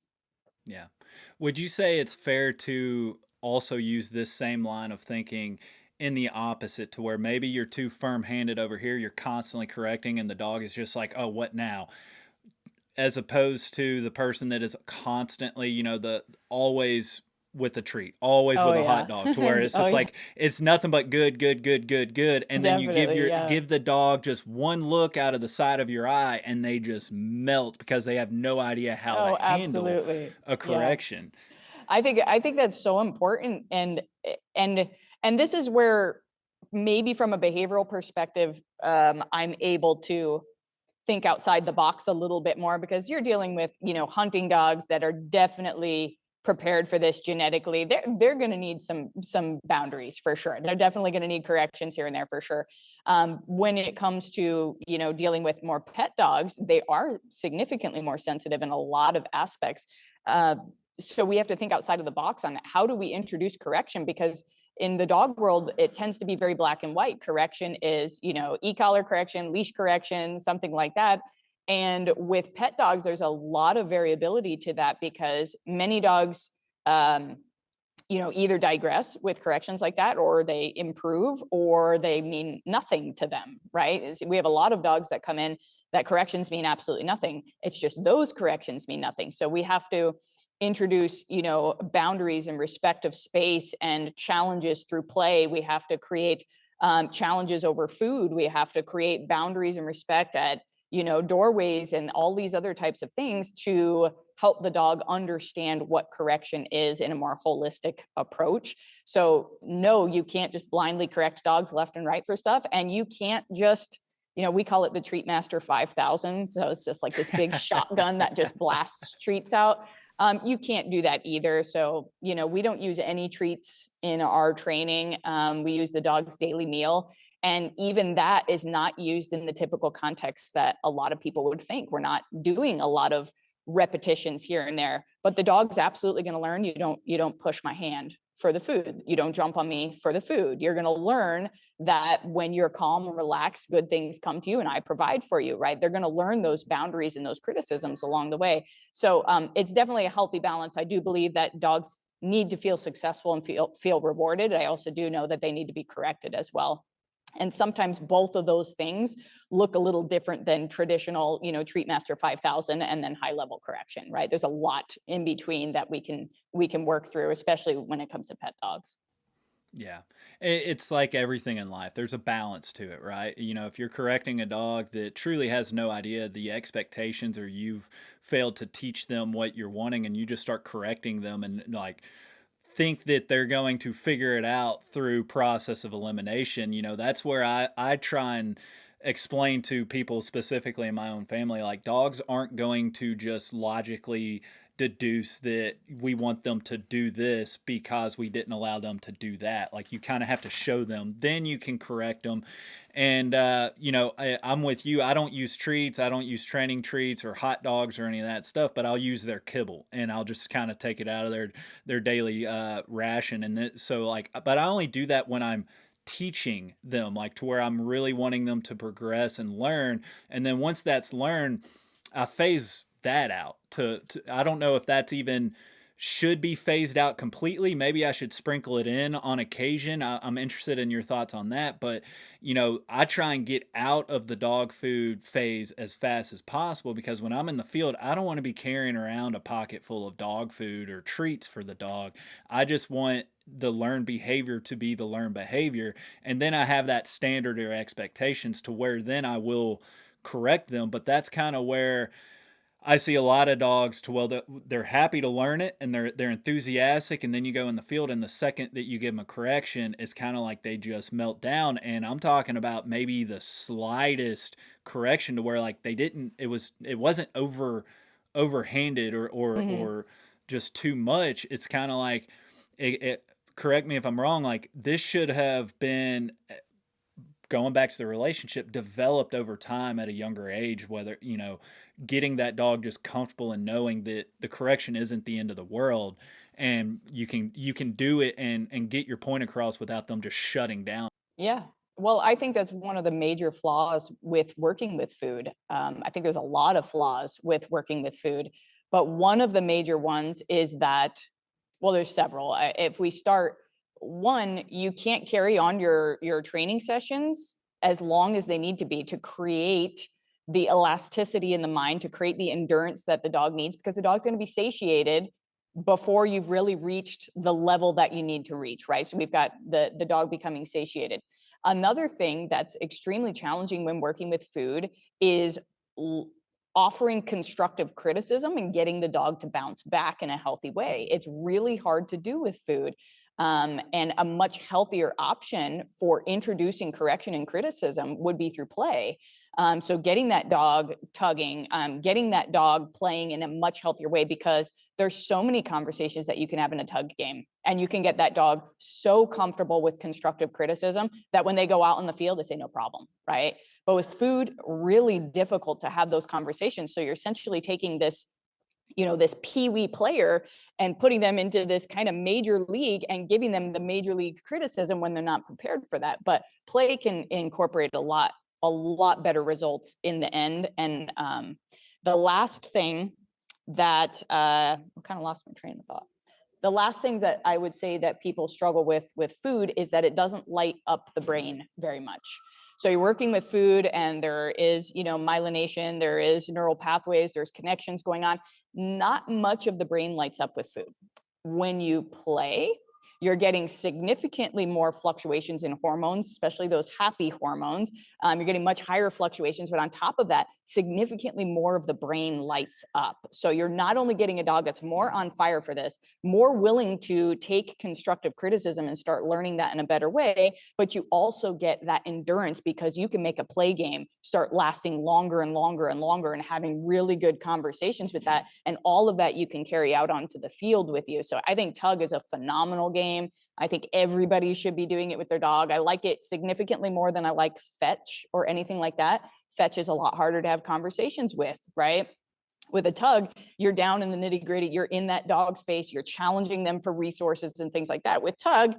Yeah. Would you say it's fair to also use this same line of thinking in the opposite, to where maybe you're too firm-handed over here, you're constantly correcting, and the dog is just like, oh, what now? As opposed to the person that is constantly, always with a treat, always with a hot dog, to where it's just like, it's nothing but good. And then you give the dog just one look out of the side of your eye and they just melt because they have no idea how to handle a correction.
Yeah. I think that's so important. And this is where maybe from a behavioral perspective, I'm able to think outside the box a little bit more, because you're dealing with, hunting dogs that are definitely prepared for this genetically. They're going to need some boundaries for sure. They're definitely going to need corrections here and there for sure. When it comes to, dealing with more pet dogs, they are significantly more sensitive in a lot of aspects. So we have to think outside of the box on how do we introduce correction, because in the dog world, it tends to be very black and white. Correction is, e-collar correction, leash correction, something like that. And with pet dogs, there's a lot of variability to that, because many dogs, either digress with corrections like that, or they improve, or they mean nothing to them, right? We have a lot of dogs that come in that corrections mean absolutely nothing. It's just those corrections mean nothing. So we have to introduce, boundaries and respect of space and challenges through play. We have to create challenges over food. We have to create boundaries and respect at, doorways and all these other types of things to help the dog understand what correction is in a more holistic approach. So no, you can't just blindly correct dogs left and right for stuff. And you can't just, we call it the Treat Master 5000. So it's just like this big shotgun that just blasts treats out. You can't do that either. So, we don't use any treats in our training. We use the dog's daily meal. And even that is not used in the typical context that a lot of people would think. We're not doing a lot of repetitions here and there, but the dog's absolutely going to learn. You don't push my hand, for the food. You don't jump on me for the food. You're going to learn that when you're calm and relaxed, good things come to you and I provide for you, right? They're going to learn those boundaries and those criticisms along the way. So it's definitely a healthy balance. I do believe that dogs need to feel successful and feel rewarded. I also do know that they need to be corrected as well. And sometimes both of those things look a little different than traditional, treat master 5,000 and then high level correction, right? There's a lot in between that we can work through, especially when it comes to pet dogs.
Yeah. It's like everything in life. There's a balance to it, right? If you're correcting a dog that truly has no idea the expectations, or you've failed to teach them what you're wanting, and you just start correcting them and like think that they're going to figure it out through process of elimination, that's where I try and explain to people, specifically in my own family, like dogs aren't going to just logically deduce that we want them to do this because we didn't allow them to do that. Like, you kind of have to show them, then you can correct them. And I'm with you. I don't use treats, I don't use training treats or hot dogs or any of that stuff, but I'll use their kibble and I'll just kind of take it out of their daily ration. And so like, but I only do that when I'm teaching them, like to where I'm really wanting them to progress and learn. And then once that's learned, I phase that out to I don't know if that's even should be phased out completely. Maybe I should sprinkle it in on occasion. I'm interested in your thoughts on that. But, I try and get out of the dog food phase as fast as possible, because when I'm in the field, I don't want to be carrying around a pocket full of dog food or treats for the dog. I just want the learned behavior to be the learned behavior. And then I have that standard or expectations to where then I will correct them. But that's kind of where I see a lot of dogs they're happy to learn it and they're enthusiastic, and then you go in the field and the second that you give them a correction, it's kind of like they just melt down. And I'm talking about maybe the slightest correction to where like it wasn't overhanded or just too much. It's kind of like correct me if I'm wrong, like this should have been, going back to the relationship, developed over time at a younger age, whether, getting that dog just comfortable and knowing that the correction isn't the end of the world, and you can do it and get your point across without them just shutting down.
Yeah. Well, I think that's one of the major flaws with working with food. I think there's a lot of flaws with working with food, but one of the major ones is that, well, there's several. If we start, one, you can't carry on your training sessions as long as they need to be to create the elasticity in the mind, to create the endurance that the dog needs, because the dog's going to be satiated before you've really reached the level that you need to reach, right? So we've got the dog becoming satiated. Another thing that's extremely challenging when working with food is offering constructive criticism and getting the dog to bounce back in a healthy way. It's really hard to do with food. And a much healthier option for introducing correction and criticism would be through play. So getting that dog tugging, getting that dog playing in a much healthier way, because there's so many conversations that you can have in a tug game, and you can get that dog so comfortable with constructive criticism that when they go out in the field, they say no problem, right? But with food, really difficult to have those conversations. So you're essentially taking this, this peewee player and putting them into this kind of major league and giving them the major league criticism when they're not prepared for that. But play can incorporate a lot better results in the end. And the last thing that I kind of lost my train of thought. The last things that I would say that people struggle with food is that it doesn't light up the brain very much. So you're working with food and there is, myelination, there is neural pathways, there's connections going on. Not much of the brain lights up with food. When you play, you're getting significantly more fluctuations in hormones, especially those happy hormones. You're getting much higher fluctuations, but on top of that, significantly more of the brain lights up. So you're not only getting a dog that's more on fire for this, more willing to take constructive criticism and start learning that in a better way, but you also get that endurance because you can make a play game start lasting longer and longer and longer and having really good conversations with that. And all of that you can carry out onto the field with you. So I think tug is a phenomenal game. I think everybody should be doing it with their dog. I like it significantly more than I like fetch or anything like that. Fetch is a lot harder to have conversations with, right? With a tug, you're down in the nitty gritty, you're in that dog's face, you're challenging them for resources and things like that. With tug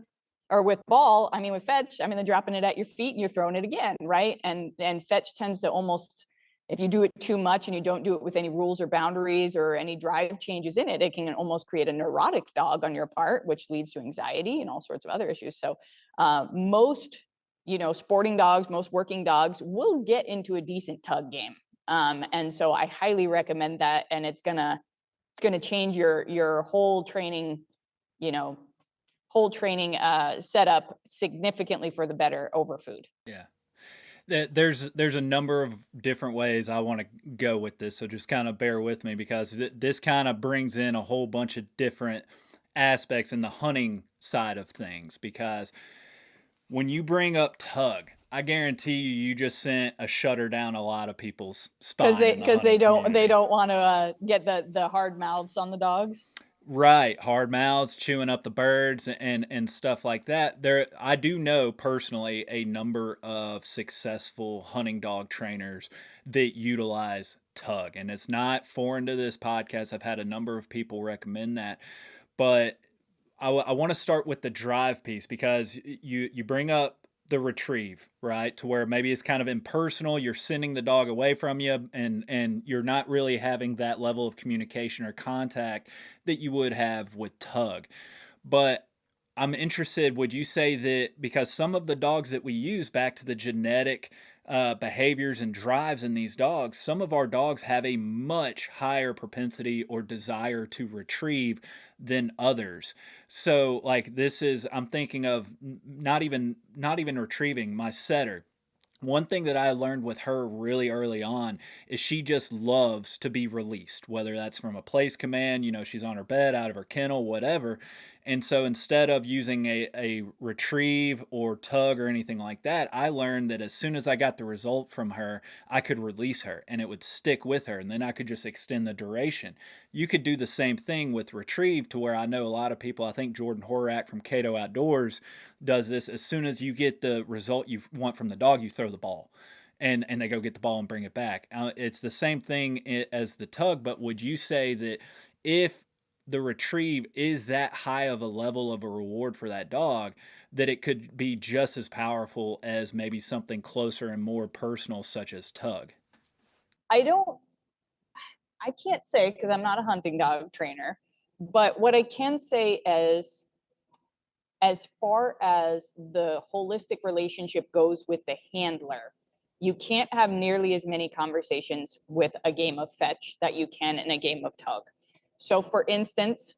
or with ball, I mean, with fetch, I mean, they're dropping it at your feet and you're throwing it again, right? And fetch tends to almost, if you do it too much and you don't do it with any rules or boundaries or any drive changes in it, it can almost create a neurotic dog on your part, which leads to anxiety and all sorts of other issues. So most, sporting dogs, most working dogs will get into a decent tug game. And so I highly recommend that. And it's gonna change your whole training, setup significantly for the better over food.
Yeah. There's a number of different ways I want to go with this, so just kind of bear with me, because this kind of brings in a whole bunch of different aspects in the hunting side of things. Because when you bring up tug, I guarantee you just sent a shudder down a lot of people's spine,
because they don't want to get the hard mouths on the dogs.
Right, hard mouths, chewing up the birds and stuff like that. I do know personally a number of successful hunting dog trainers that utilize tug, and it's not foreign to this podcast. I've had a number of people recommend that, but I want to start with the drive piece, because you bring up the retrieve, right? To where maybe it's kind of impersonal. You're sending the dog away from you, and you're not really having that level of communication or contact that you would have with tug. But I'm interested, would you say that, because some of the dogs that we use, back to the genetic behaviors and drives in these dogs, some of our dogs have a much higher propensity or desire to retrieve than others. So like I'm thinking of not even retrieving. My setter, one thing that I learned with her really early on is she just loves to be released, whether that's from a place command, she's on her bed, out of her kennel, whatever. And so instead of using a retrieve or tug or anything like that, I learned that as soon as I got the result from her, I could release her and it would stick with her, and then I could just extend the duration. You could do the same thing with retrieve, to where I know a lot of people, I think Jordan Horak from Cato Outdoors does this. As soon as you get the result you want from the dog, you throw the ball. And they go get the ball and bring it back. It's the same thing as the tug, but would you say that if the retrieve is that high of a level of a reward for that dog, that it could be just as powerful as maybe something closer and more personal, such as tug?
I can't say, because I'm not a hunting dog trainer, but what I can say is, as far as the holistic relationship goes with the handler, you can't have nearly as many conversations with a game of fetch that you can in a game of tug. So for instance,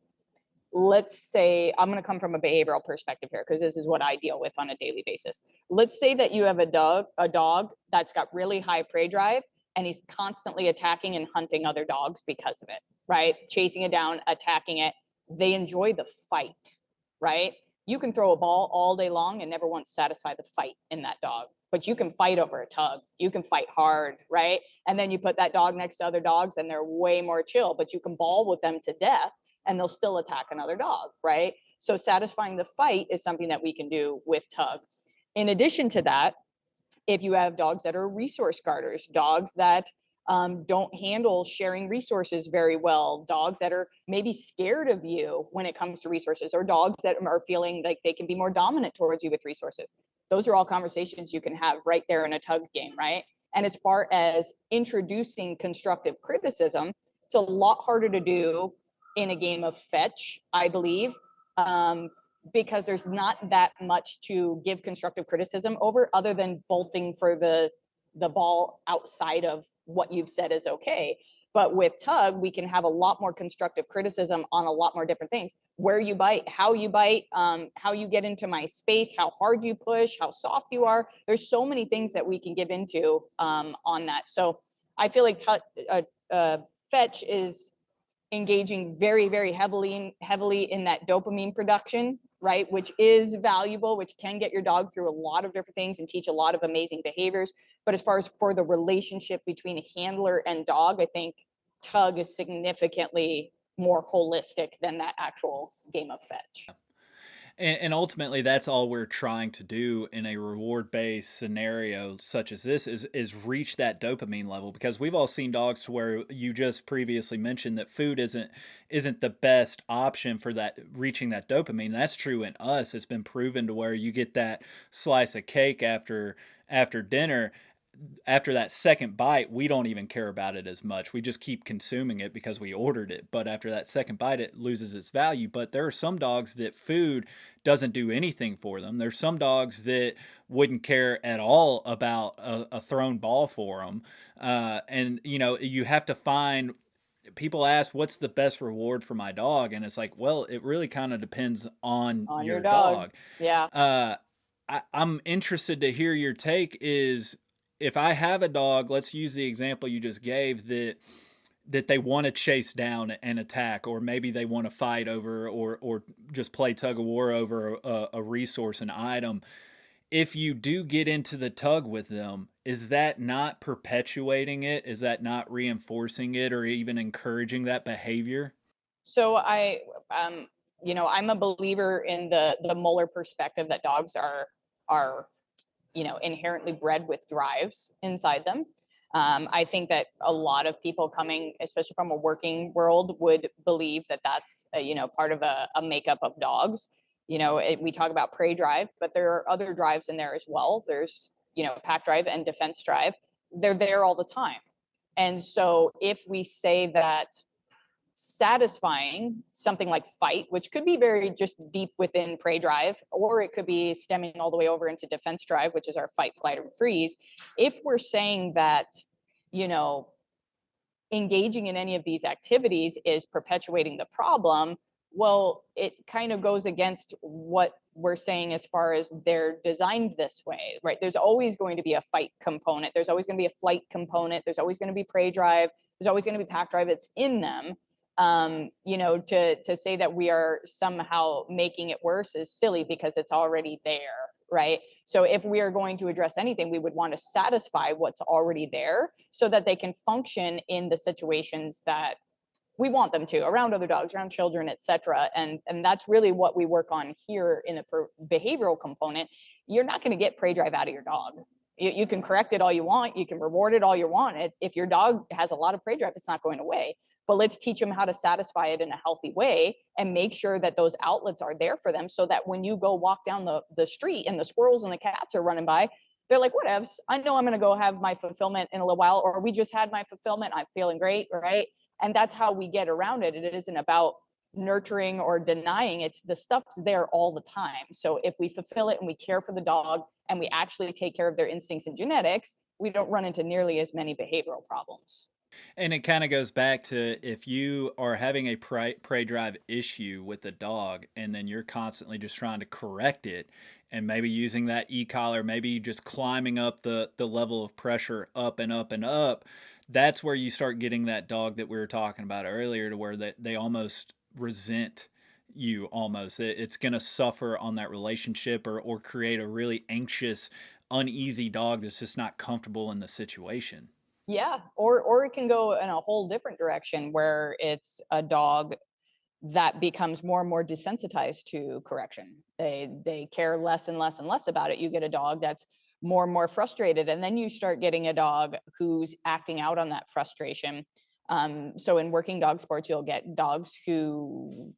let's say, I'm going to come from a behavioral perspective here, because this is what I deal with on a daily basis. Let's say that you have a dog that's got really high prey drive, and he's constantly attacking and hunting other dogs because of it, right? Chasing it down, attacking it. They enjoy the fight, right? You can throw a ball all day long and never once satisfy the fight in that dog, but you can fight over a tug. You can fight hard, right? And then you put that dog next to other dogs and they're way more chill, but you can ball with them to death and they'll still attack another dog, right? So satisfying the fight is something that we can do with tug. In addition to that, if you have dogs that are resource guarders, dogs that don't handle sharing resources very well, dogs that are maybe scared of you when it comes to resources, or dogs that are feeling like they can be more dominant towards you with resources. Those are all conversations you can have right there in a tug game, right? And as far as introducing constructive criticism, it's a lot harder to do in a game of fetch, I believe, because there's not that much to give constructive criticism over, other than bolting for the ball outside of what you've said is okay. But with tug, we can have a lot more constructive criticism on a lot more different things: where you bite, how you get into my space, how hard you push, how soft you are. There's so many things that we can give into on that. So I feel like fetch is engaging very, very heavily in that dopamine production, right? Which is valuable, which can get your dog through a lot of different things and teach a lot of amazing behaviors. But as far as for the relationship between a handler and dog, I think tug is significantly more holistic than that actual game of fetch.
And ultimately, that's all we're trying to do in a reward-based scenario such as this is reach that dopamine level, because we've all seen dogs to where you just previously mentioned that food isn't the best option for that reaching that dopamine. That's true in us. It's been proven to where you get that slice of cake after dinner. After that second bite, we don't even care about it as much. We just keep consuming it because we ordered it. But after that second bite, it loses its value. But there are some dogs that food doesn't do anything for them. There's some dogs that wouldn't care at all about a thrown ball for them. And, you know, you have to find, people ask, what's the best reward for my dog? And it's like, well, it really kind of depends on
On your
your
dog.
dog.
Yeah.
I'm interested to hear your take is, if I have a dog, let's use the example you just gave, that they want to chase down and attack, or maybe they want to fight over, or just play tug of war over a resource, an item. If you do get into the tug with them, is that not perpetuating it? Is that not reinforcing it or even encouraging that behavior?
So um, I'm a believer in the Muller perspective that dogs are, inherently bred with drives inside them. I think that a lot of people coming, especially from a working world, would believe that that's part of a makeup of dogs. We talk about prey drive, but there are other drives in there as well. There's pack drive and defense drive. They're there all the time. And so if we say that satisfying something like fight, which could be very just deep within prey drive, or it could be stemming all the way over into defense drive, which is our fight, flight, or freeze. If we're saying that, you know, engaging in any of these activities is perpetuating the problem, well, it kind of goes against what we're saying as far as they're designed this way, right? There's always going to be a fight component. There's always going to be a flight component. There's always going to be prey drive. There's always going to be pack drive. It's in them. To say that we are somehow making it worse is silly because it's already there, right? So if we are going to address anything, we would want to satisfy what's already there so that they can function in the situations that we want them to, around other dogs, around children, etc. And that's really what we work on here in the behavioral component. You're not going to get prey drive out of your dog. You can correct it all you want. You can reward it all you want. If your dog has a lot of prey drive, it's not going away. But let's teach them how to satisfy it in a healthy way and make sure that those outlets are there for them so that when you go walk down the street and the squirrels and the cats are running by, they're like, whatevs, I know I'm going to go have my fulfillment in a little while, or we just had my fulfillment, I'm feeling great, right? And that's how we get around it. It isn't about nurturing or denying. It's the stuff's there all the time. So if we fulfill it and we care for the dog and we actually take care of their instincts and genetics, we don't run into nearly as many behavioral problems.
And it kind of goes back to, if you are having a prey drive issue with a dog and then you're constantly just trying to correct it, and maybe using that e-collar, maybe just climbing up the level of pressure up and up and up, that's where you start getting that dog that we were talking about earlier, to where they almost resent you almost. It's going to suffer on that relationship, or create a really anxious, uneasy dog that's just not comfortable in the situation.
Yeah, or it can go in a whole different direction where it's a dog that becomes more and more desensitized to correction. They care less and less and less about it. You get a dog that's more and more frustrated, and then you start getting a dog who's acting out on that frustration. So in working dog sports, you'll get dogs who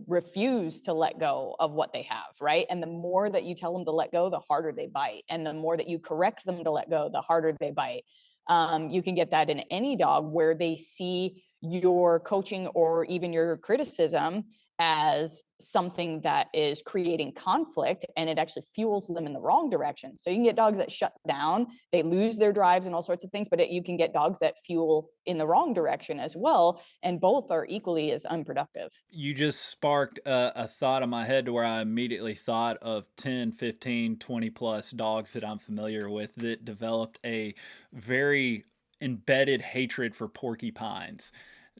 refuse to let go of what they have, right? And the more that you tell them to let go, the harder they bite. And the more that you correct them to let go, the harder they bite. You can get that in any dog where they see your coaching or even your criticism as something that is creating conflict, and it actually fuels them in the wrong direction. So you can get dogs that shut down, they lose their drives and all sorts of things, but you can get dogs that fuel in the wrong direction as well, and both are equally as unproductive.
You just sparked a thought in my head, to where I immediately thought of 10, 15, 20 plus dogs that I'm familiar with that developed a very embedded hatred for porcupines,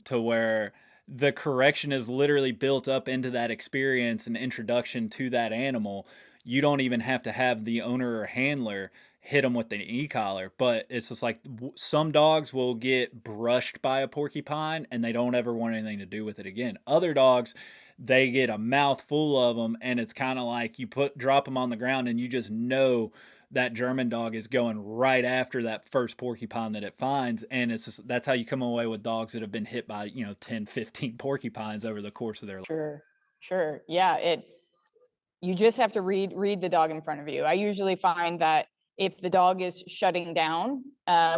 to where the correction is literally built up into that experience and introduction to that animal. You don't even have to have the owner or handler hit them with an e-collar. But it's just like some dogs will get brushed by a porcupine and they don't ever want anything to do with it again. Other dogs, they get a mouthful of them, and it's kind of like you drop them on the ground and you just know that German dog is going right after that first porcupine that it finds. And it's just, that's how you come away with dogs that have been hit by, 10, 15 porcupines over the course of their life.
Sure. Yeah. You just have to read the dog in front of you. I usually find that if the dog is shutting down,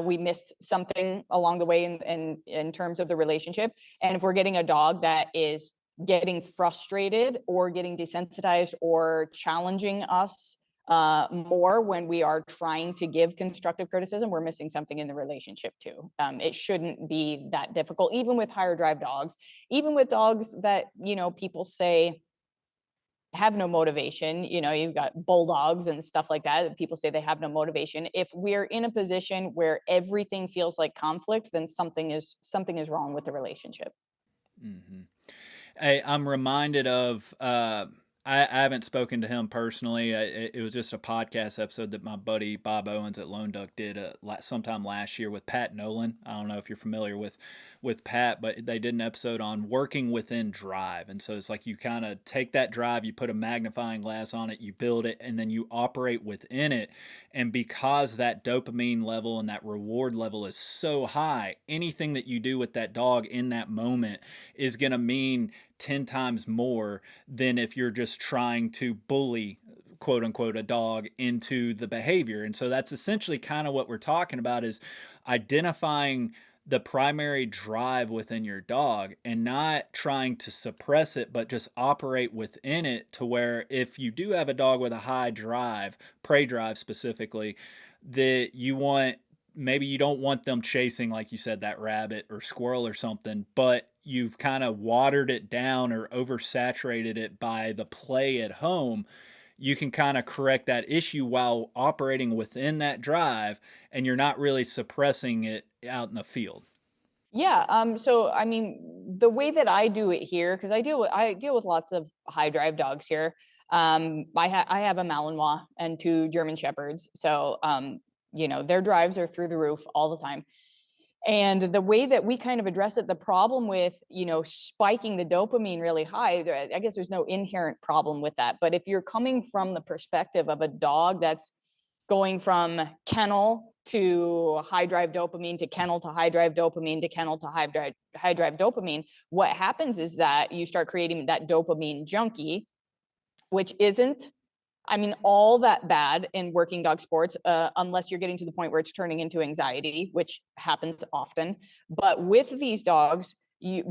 we missed something along the way in terms of the relationship. And if we're getting a dog that is getting frustrated or getting desensitized or challenging us more when we are trying to give constructive criticism, we're missing something in the relationship too. It shouldn't be that difficult, even with higher drive dogs, even with dogs that, people say have no motivation. You've got bulldogs and stuff like that. People say they have no motivation. If we're in a position where everything feels like conflict, then something is wrong with the relationship.
Mm-hmm. Hey, I'm reminded of, I haven't spoken to him personally. It was just a podcast episode that my buddy Bob Owens at Lone Duck did sometime last year with Pat Nolan. I don't know if you're familiar with Pat, but they did an episode on working within drive. And so it's like you kind of take that drive, you put a magnifying glass on it, you build it, and then you operate within it. And because that dopamine level and that reward level is so high, anything that you do with that dog in that moment is going to mean 10 times more than if you're just trying to bully, quote unquote, a dog into the behavior. And so that's essentially kind of what we're talking about, is identifying the primary drive within your dog and not trying to suppress it, but just operate within it, to where if you do have a dog with a high drive, prey drive specifically, that maybe you don't want them chasing, like you said, that rabbit or squirrel or something, but you've kind of watered it down or oversaturated it by the play at home. You can kind of correct that issue while operating within that drive, and you're not really suppressing it out in the field.
Yeah. So, I mean, the way that I do it here, because I deal with lots of high drive dogs here. I have a Malinois and 2 German Shepherds. So, their drives are through the roof all the time. And the way that we kind of address it, the problem with, spiking the dopamine really high, I guess there's no inherent problem with that. But if you're coming from the perspective of a dog that's going from kennel to high drive dopamine to kennel to high drive dopamine to kennel to high drive dopamine, what happens is that you start creating that dopamine junkie, which isn't, all that bad in working dog sports, unless you're getting to the point where it's turning into anxiety, which happens often. But with these dogs,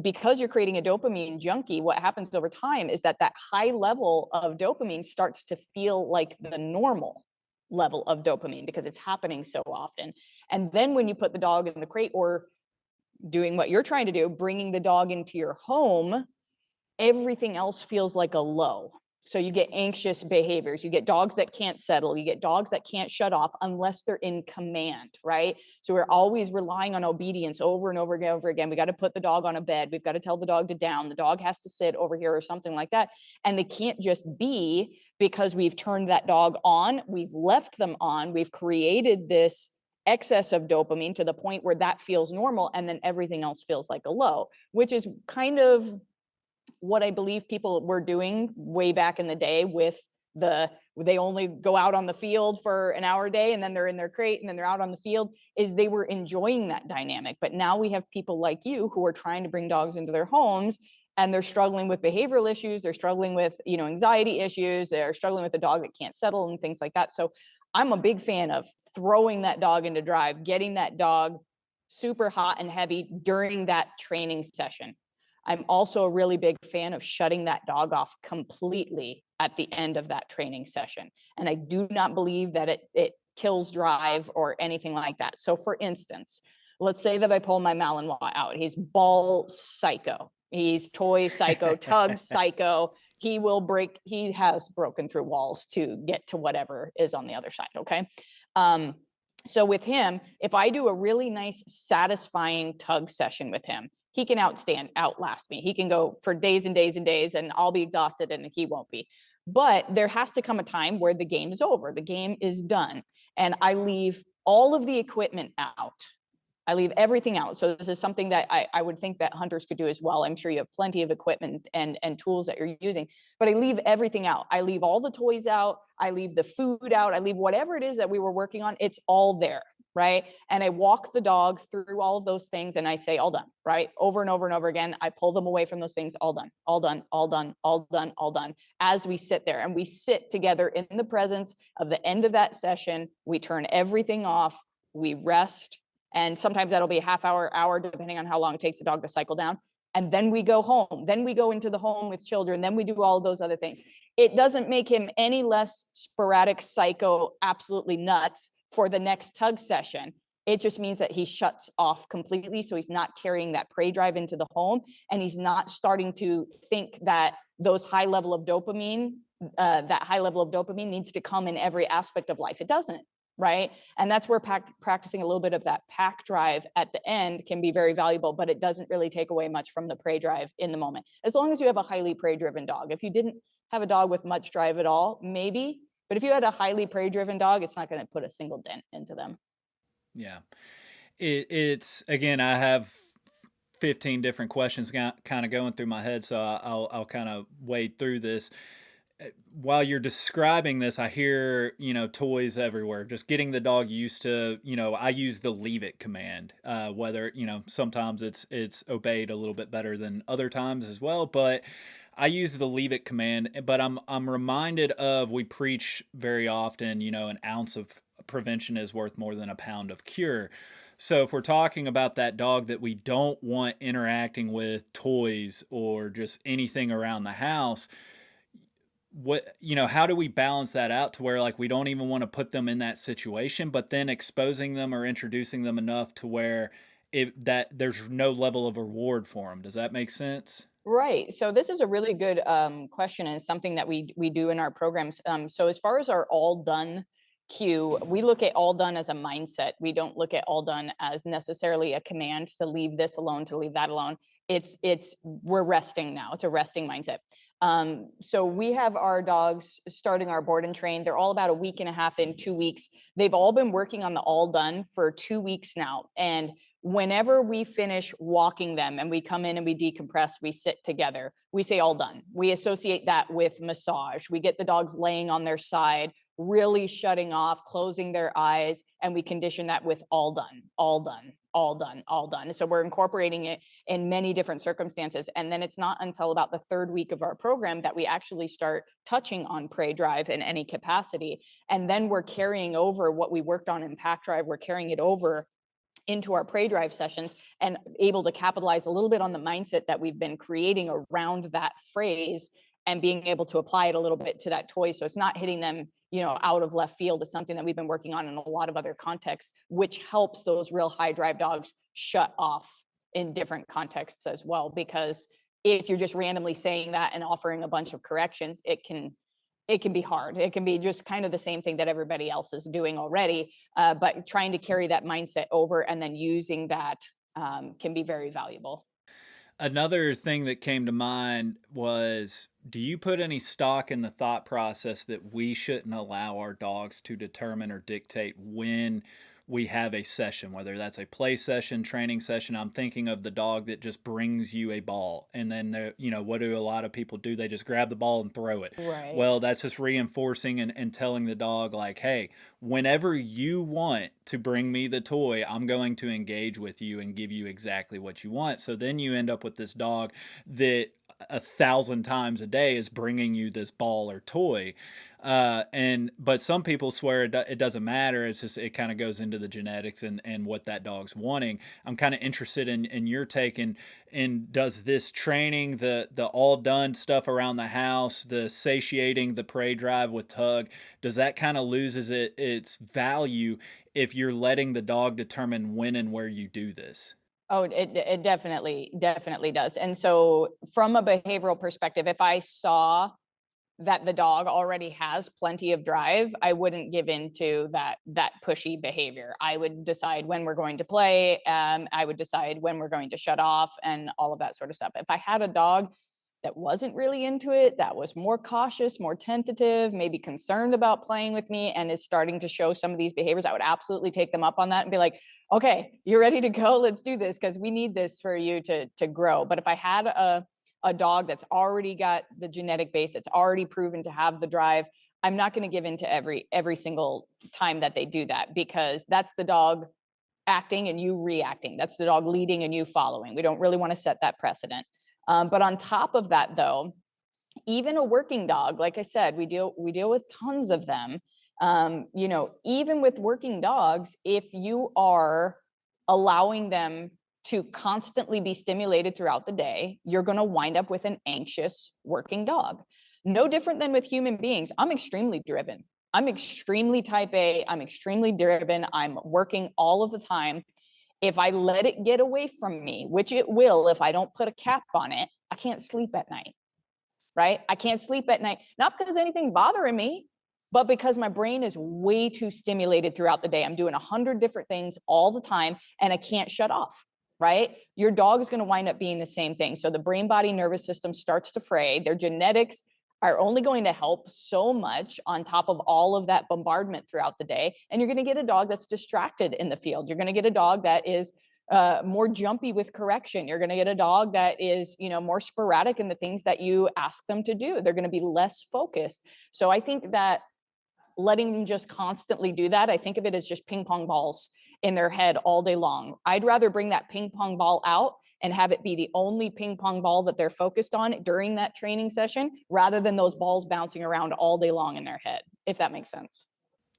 because you're creating a dopamine junkie, what happens over time is that high level of dopamine starts to feel like the normal level of dopamine, because it's happening so often. And then when you put the dog in the crate, or doing what you're trying to do, bringing the dog into your home, everything else feels like a low. So you get anxious behaviors, you get dogs that can't settle, you get dogs that can't shut off unless they're in command, right? So we're always relying on obedience over and over again. We got to put the dog on a bed. We've got to tell the dog to down. The dog has to sit over here or something like that. And they can't just be, because we've turned that dog on. We've left them on. We've created this excess of dopamine to the point where that feels normal. And then everything else feels like a low, which is kind of what I believe people were doing way back in the day with they only go out on the field for an hour a day, and then they're in their crate, and then they're out on the field, is they were enjoying that dynamic. But now we have people like you who are trying to bring dogs into their homes, and they're struggling with behavioral issues. They're struggling with, anxiety issues. They're struggling with a dog that can't settle and things like that. So I'm a big fan of throwing that dog into drive, getting that dog super hot and heavy during that training session. I'm also a really big fan of shutting that dog off completely at the end of that training session. And I do not believe that it kills drive or anything like that. So for instance, let's say that I pull my Malinois out. He's ball psycho. He's toy psycho, tug psycho. He has broken through walls to get to whatever is on the other side, okay? So with him, if I do a really nice, satisfying tug session with him, he can outlast me. He can go for days and days and days, and I'll be exhausted and he won't be. But there has to come a time where the game is over. The game is done. And I leave all of the equipment out. I leave everything out. So this is something that I would think that hunters could do as well. I'm sure you have plenty of equipment and tools that you're using, but I leave everything out. I leave all the toys out. I leave the food out. I leave whatever it is that we were working on. It's all there, right? And I walk the dog through all of those things and I say, all done, right? Over and over and over again. I pull them away from those things, all done, all done, all done, all done, all done, as we sit there. And we sit together in the presence of the end of that session. We turn everything off. We rest. And sometimes that'll be a half hour, depending on how long it takes the dog to cycle down. And then we go home. Then we go into the home with children. Then we do all those other things. It doesn't make him any less sporadic, psycho, absolutely nuts for the next tug session. It just means that he shuts off completely. So he's not carrying that prey drive into the home. And he's not starting to think that those high level of dopamine, that high level of dopamine needs to come in every aspect of life. It doesn't. Right. And that's where practicing a little bit of that pack drive at the end can be very valuable, but it doesn't really take away much from the prey drive in the moment. As long as you have a highly prey driven dog. If you didn't have a dog with much drive at all, maybe, but if you had a highly prey driven dog, it's not going to put a single dent into them.
Yeah. It's again, I have 15 different questions kind of going through my head. So I'll kind of wade through this. While you're describing this, I hear, toys everywhere, just getting the dog used to, I use the leave it command, whether, sometimes it's obeyed a little bit better than other times as well, but I use the leave it command, but I'm reminded of, we preach very often, an ounce of prevention is worth more than a pound of cure. So if we're talking about that dog that we don't want interacting with toys or just anything around the house, how do we balance that out to where like we don't even want to put them in that situation, but then exposing them or introducing them enough to where that there's no level of reward for them? Does that make sense?
Right. So this is a really good question, and something that we do in our programs. So as far as our all done cue, we look at all done as a mindset. We don't look at all done as necessarily a command to leave this alone, to leave that alone. We're resting now. It's a resting mindset. So we have our dogs starting our board and train. They're all about a week and a half in, 2 weeks. They've all been working on the all done for 2 weeks now. And whenever we finish walking them and we come in and we decompress, we sit together, we say all done. We associate that with massage. We get the dogs laying on their side, really shutting off, closing their eyes, and we condition that with all done, all done, all done, all done. So we're incorporating it in many different circumstances. And then it's not until about the 3rd week of our program that we actually start touching on prey drive in any capacity. And then we're carrying over what we worked on in pack drive, we're carrying it over into our prey drive sessions and able to capitalize a little bit on the mindset that we've been creating around that phrase and being able to apply it a little bit to that toy. So it's not hitting them, out of left field. Is something that we've been working on in a lot of other contexts, which helps those real high drive dogs shut off in different contexts as well. Because if you're just randomly saying that and offering a bunch of corrections, it can be hard. It can be just kind of the same thing that everybody else is doing already, but trying to carry that mindset over and then using that can be very valuable.
Another thing that came to mind was, do you put any stock in the thought process that we shouldn't allow our dogs to determine or dictate when we have a session, whether that's a play session, training session? I'm thinking of the dog that just brings you a ball, and then what do a lot of people do? They just grab the ball and throw it.
Right.
Well, that's just reinforcing and telling the dog like, hey, whenever you want to bring me the toy, I'm going to engage with you and give you exactly what you want. So then you end up with this dog that 1,000 times a day is bringing you this ball or toy. But some people swear it doesn't matter. It's just, it kind of goes into the genetics and what that dog's wanting. I'm kind of interested in your take in does this training, the all done stuff around the house, the satiating the prey drive with tug, does that kind of loses its value if you're letting the dog determine when and where you do this?
Oh, it definitely does. And so from a behavioral perspective, if I saw that the dog already has plenty of drive, I wouldn't give into that pushy behavior. I would decide when we're going to play. I would decide when we're going to shut off and all of that sort of stuff. If I had a dog that wasn't really into it, that was more cautious, more tentative, maybe concerned about playing with me, and is starting to show some of these behaviors, I would absolutely take them up on that and be like, okay, you're ready to go. Let's do this, because we need this for you to grow. But if I had a dog that's already got the genetic base, that's already proven to have the drive, I'm not going to give in to every single time that they do that, because that's the dog acting and you reacting. That's the dog leading and you following. We don't really want to set that precedent. But on top of that, though, even a working dog, like I said, we deal with tons of them. You know, even with working dogs, if you are allowing them to constantly be stimulated throughout the day, you're going to wind up with an anxious working dog. No different than with human beings. I'm extremely driven. I'm extremely type A. I'm extremely driven. I'm working all of the time. If I let it get away from me, which it will if I don't put a cap on it, I can't sleep at night, right? I can't sleep at night, not because anything's bothering me, but because my brain is way too stimulated throughout the day. I'm doing 100 different things all the time and I can't shut off, right? Your dog is going to wind up being the same thing. So the brain, body, nervous system starts to fray. Their genetics are only going to help so much on top of all of that bombardment throughout the day. And you're going to get a dog that's distracted in the field. You're going to get a dog that is more jumpy with correction. You're going to get a dog that is, you know, more sporadic in the things that you ask them to do. They're going to be less focused. So I think that letting them just constantly do that, I think of it as just ping pong balls in their head all day long. I'd rather bring that ping pong ball out and have it be the only ping pong ball that they're focused on during that training session, rather than those balls bouncing around all day long in their head, if that makes sense.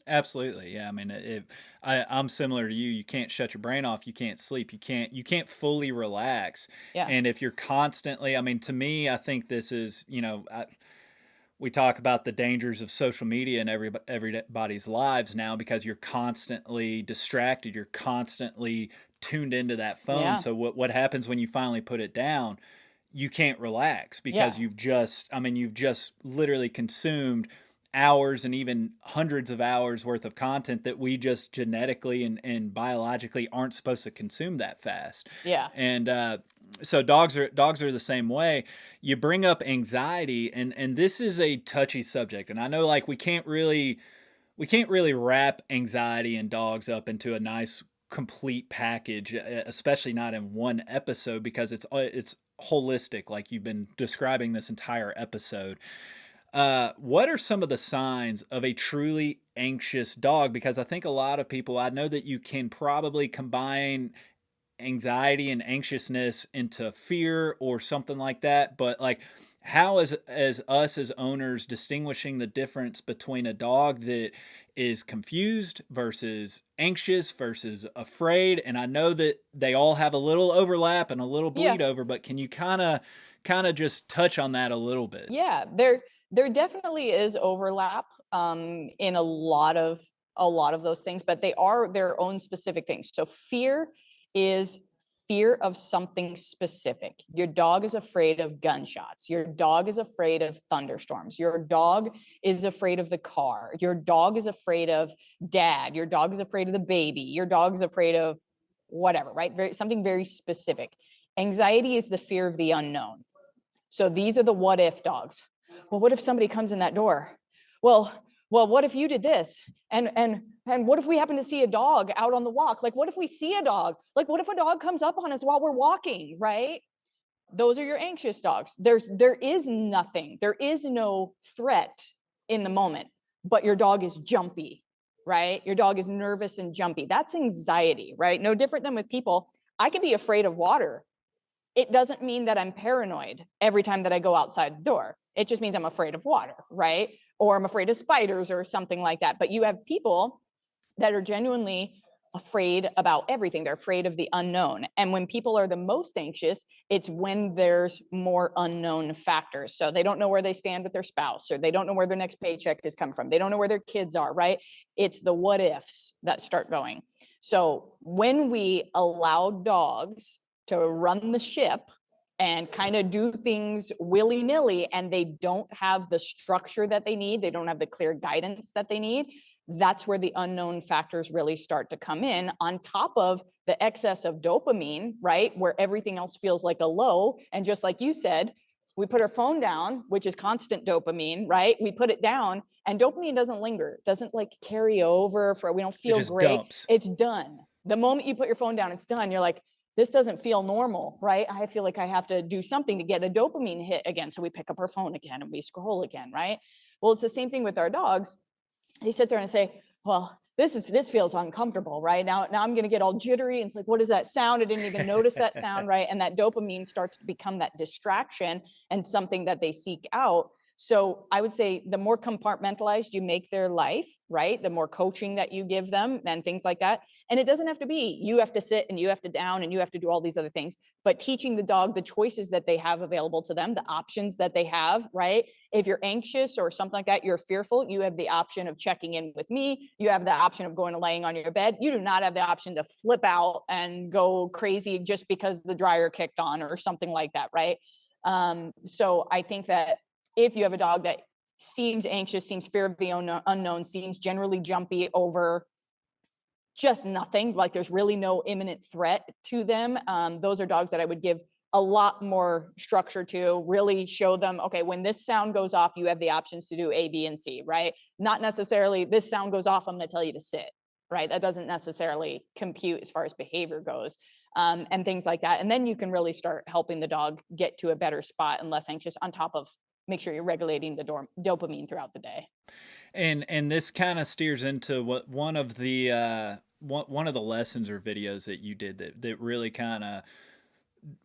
Absolutely. Yeah. I mean, I'm similar to you. You can't shut your brain off. You can't sleep. You can't fully relax.
Yeah.
And if you're constantly, I mean, to me, I think this is, you know, we talk about the dangers of social media in everybody's lives now, because you're constantly distracted. You're constantly tuned into that phone.
Yeah.
So what happens when you finally put it down? You can't relax, because
Yeah.
you've just literally consumed hours and even hundreds of hours worth of content that we just genetically and biologically aren't supposed to consume that fast.
Yeah.
And so dogs are the same way. You bring up anxiety, and this is a touchy subject, and I know, like, we can't really wrap anxiety and dogs up into a nice complete package, especially not in one episode, because it's holistic, like you've been describing this entire episode. What are some of the signs of a truly anxious dog? Because I think a lot of people, I know that you can probably combine anxiety and anxiousness into fear or something like that, but like, how is us as owners distinguishing the difference between a dog that is confused versus anxious versus afraid? And I know that they all have a little overlap and a little bleed over, but can you kind of just touch on that a little bit?
Yeah, there definitely is overlap in a lot of those things, but they are their own specific things. So fear is fear of something specific. Your dog is afraid of gunshots. Your dog is afraid of thunderstorms. Your dog is afraid of the car. Your dog is afraid of dad. Your dog is afraid of the baby. Your dog is afraid of whatever, right? Something very specific. Anxiety is the fear of the unknown. So these are the what if dogs. Well, what if somebody comes in that door? Well, what if you did this? And what if we happen to see a dog out on the walk? Like, what if we see a dog? Like, what if a dog comes up on us while we're walking, right? Those are your anxious dogs. There is nothing. There is no threat in the moment, but your dog is jumpy, right? Your dog is nervous and jumpy. That's anxiety, right? No different than with people. I can be afraid of water. It doesn't mean that I'm paranoid every time that I go outside the door. It just means I'm afraid of water, right? Or I'm afraid of spiders or something like that. But you have people that are genuinely afraid about everything. They're afraid of the unknown. And when people are the most anxious, it's when there's more unknown factors. So they don't know where they stand with their spouse, or they don't know where their next paycheck has come from. They don't know where their kids are, right? It's the what ifs that start going. So when we allow dogs to run the ship and kind of do things willy-nilly, and they don't have the structure that they need, they don't have the clear guidance that they need, that's where the unknown factors really start to come in, on top of the excess of dopamine, right? Where everything else feels like a low. And just like you said, We put our phone down, which is constant dopamine, right? We put it down and dopamine doesn't linger, doesn't like carry over for, we don't feel great.
Dumps.
It's done. The moment you put your phone down, it's done. You're like, this doesn't feel normal, right? I feel like I have to do something to get a dopamine hit again. So we pick up our phone again and we scroll again, right? Well, it's the same thing with our dogs. They sit there and say, well, this feels uncomfortable, right? Now I'm going to get all jittery. And it's like, what is that sound? I didn't even notice that sound, right? And that dopamine starts to become that distraction and something that they seek out. So I would say the more compartmentalized you make their life, right? The more coaching that you give them and things like that. And it doesn't have to be, you have to sit and you have to down and you have to do all these other things, but teaching the dog the choices that they have available to them, the options that they have, right? If you're anxious or something like that, you're fearful, you have the option of checking in with me. You have the option of going and laying on your bed. You do not have the option to flip out and go crazy just because the dryer kicked on or something like that, right? So I think that if you have a dog that seems anxious, seems fear of the unknown, seems generally jumpy over just nothing, like there's really no imminent threat to them, those are dogs that I would give a lot more structure to, really show them, okay, when this sound goes off, you have the options to do A, B, and C, right? Not necessarily this sound goes off, I'm going to tell you to sit, right? That doesn't necessarily compute as far as behavior goes, and things like that. And then you can really start helping the dog get to a better spot and less anxious, on top of make sure you're regulating the dopamine throughout the day.
And this kind of steers into what one of the lessons or videos that you did that really kind of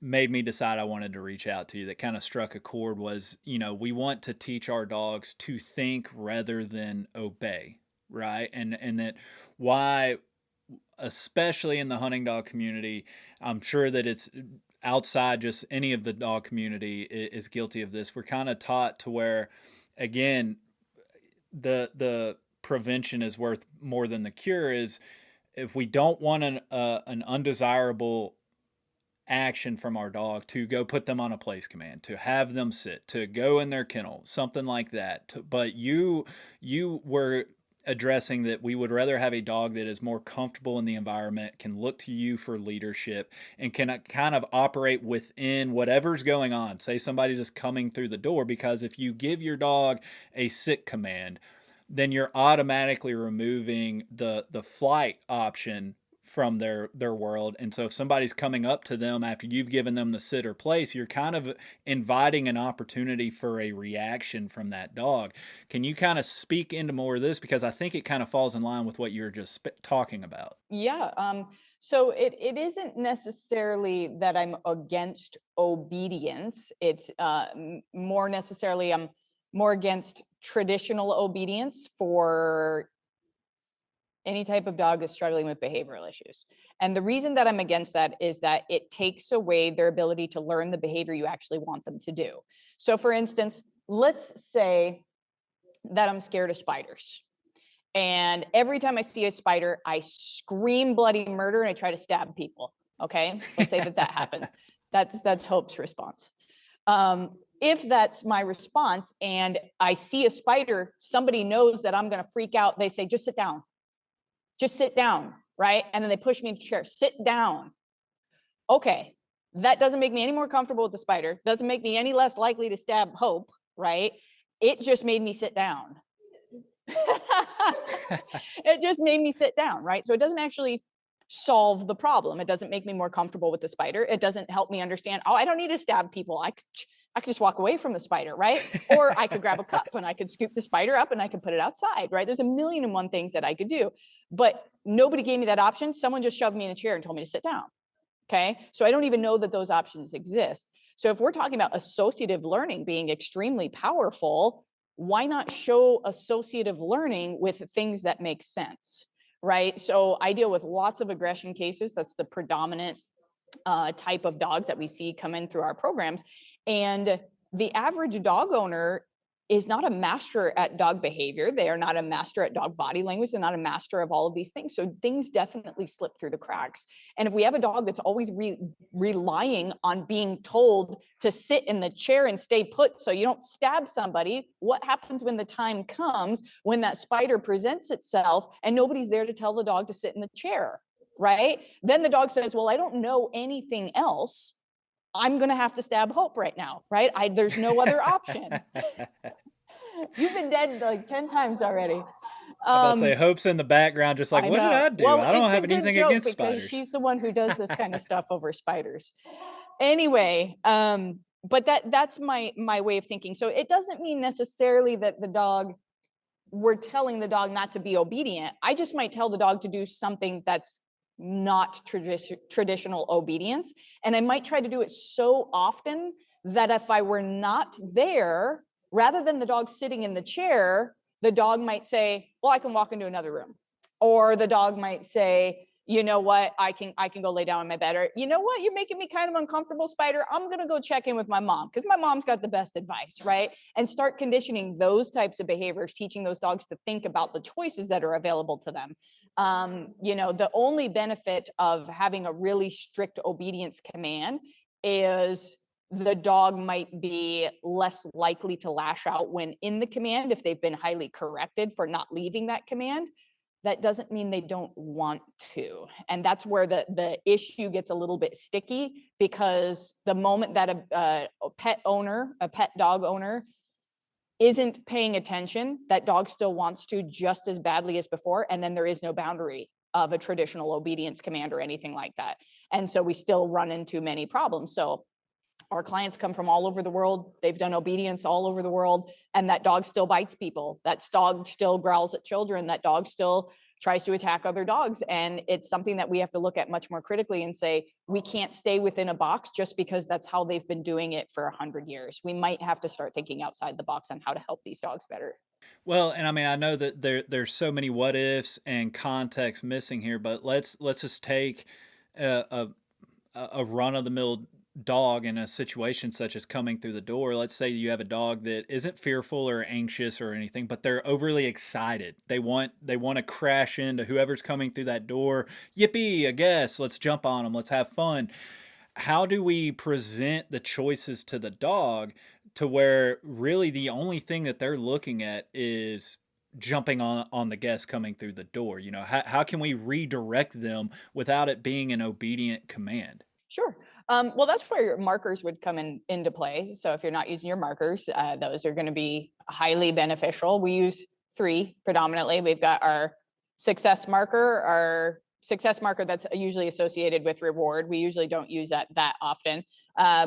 made me decide I wanted to reach out to you, that kind of struck a chord, was, you know, we want to teach our dogs to think rather than obey, right? And that why, especially in the hunting dog community, I'm sure that it's outside just any of the dog community is guilty of this. We're kind of taught to where, again, the prevention is worth more than the cure. Is if we don't want an undesirable action from our dog, to go put them on a place command, to have them sit, to go in their kennel, something like that. But you were addressing that we would rather have a dog that is more comfortable in the environment, can look to you for leadership, and can kind of operate within whatever's going on. Say somebody's just coming through the door, because if you give your dog a sit command, then you're automatically removing the flight option from their world. And so if somebody's coming up to them after you've given them the sit or place, you're kind of inviting an opportunity for a reaction from that dog. Can you kind of speak into more of this? Because I think it kind of falls in line with what you're just talking about.
Yeah. So it isn't necessarily that I'm against obedience. It's more necessarily I'm more against traditional obedience for any type of dog that's struggling with behavioral issues. And the reason that I'm against that is that it takes away their ability to learn the behavior you actually want them to do. So for instance, let's say that I'm scared of spiders. And every time I see a spider, I scream bloody murder and I try to stab people. Okay, let's say that happens. That's Hope's response. If that's my response and I see a spider, somebody knows that I'm going to freak out. They say, just sit down. Just sit down, right? And then they push me into a chair. Sit down. Okay, that doesn't make me any more comfortable with the spider. Doesn't make me any less likely to stab Hope, right? It just made me sit down. It just made me sit down, right? So it doesn't actually solve the problem. It doesn't make me more comfortable with the spider. It doesn't help me understand, oh, I don't need to stab people. I could just walk away from the spider, right? Or I could grab a cup and I could scoop the spider up and I could put it outside, right? There's a million and one things that I could do, but nobody gave me that option. Someone just shoved me in a chair and told me to sit down. Okay. So I don't even know that those options exist. So if we're talking about associative learning being extremely powerful, why not show associative learning with things that make sense, right? So I deal with lots of aggression cases. That's the predominant type of dogs that we see come in through our programs. And the average dog owner is not a master at dog behavior. They are not a master at dog body language. They're not a master of all of these things. So things definitely slip through the cracks. And if we have a dog that's always relying on being told to sit in the chair and stay put so you don't stab somebody, what happens when the time comes when that spider presents itself and nobody's there to tell the dog to sit in the chair, right? Then the dog says, well, I don't know anything else. I'm going to have to stab Hope right now, right? There's no other option. You've been dead like 10 times already.
I'm about to say Hope's in the background, just like,
I
what did
know.
I do?
Well,
I don't
it's a
have
good
anything
joke
against
because
spiders.
she's the one who does this kind of stuff over spiders. Anyway, but that's my way of thinking. So it doesn't mean necessarily that we're telling the dog not to be obedient. I just might tell the dog to do something that's not traditional obedience. And I might try to do it so often that if I were not there, rather than the dog sitting in the chair, the dog might say, well, I can walk into another room. Or the dog might say, you know what, I can go lay down in my bed. Or, you know what, you're making me kind of uncomfortable, Spider. I'm going to go check in with my mom because my mom's got the best advice, right? And start conditioning those types of behaviors, teaching those dogs to think about the choices that are available to them. The only benefit of having a really strict obedience command is the dog might be less likely to lash out when in the command if they've been highly corrected for not leaving that command. That doesn't mean they don't want to. And that's where the issue gets a little bit sticky, because the moment that a pet dog owner isn't paying attention, that dog still wants to just as badly as before. And then there is no boundary of a traditional obedience command or anything like that. And so we still run into many problems. So our clients come from all over the world. They've done obedience all over the world. And that dog still bites people. That dog still growls at children. That dog still tries to attack other dogs. And it's something that we have to look at much more critically and say, we can't stay within a box just because that's how they've been doing it for 100 years. We might have to start thinking outside the box on how to help these dogs better.
Well, and I mean, I know that there's so many what ifs and context missing here, but let's just take a run of the mill dog in a situation such as coming through the door. Let's say you have a dog that isn't fearful or anxious or anything, but they're overly excited. They want to crash into whoever's coming through that door. Yippee, I guess. Let's jump on them. Let's have fun. How do we present the choices to the dog to where really the only thing that they're looking at is jumping on the guest coming through the door? How can we redirect them without it being an obedient command?
Sure. Well, that's where your markers would come into play. So if you're not using your markers, those are going to be highly beneficial. We use 3 predominantly. We've got our success marker that's usually associated with reward. We usually don't use that often.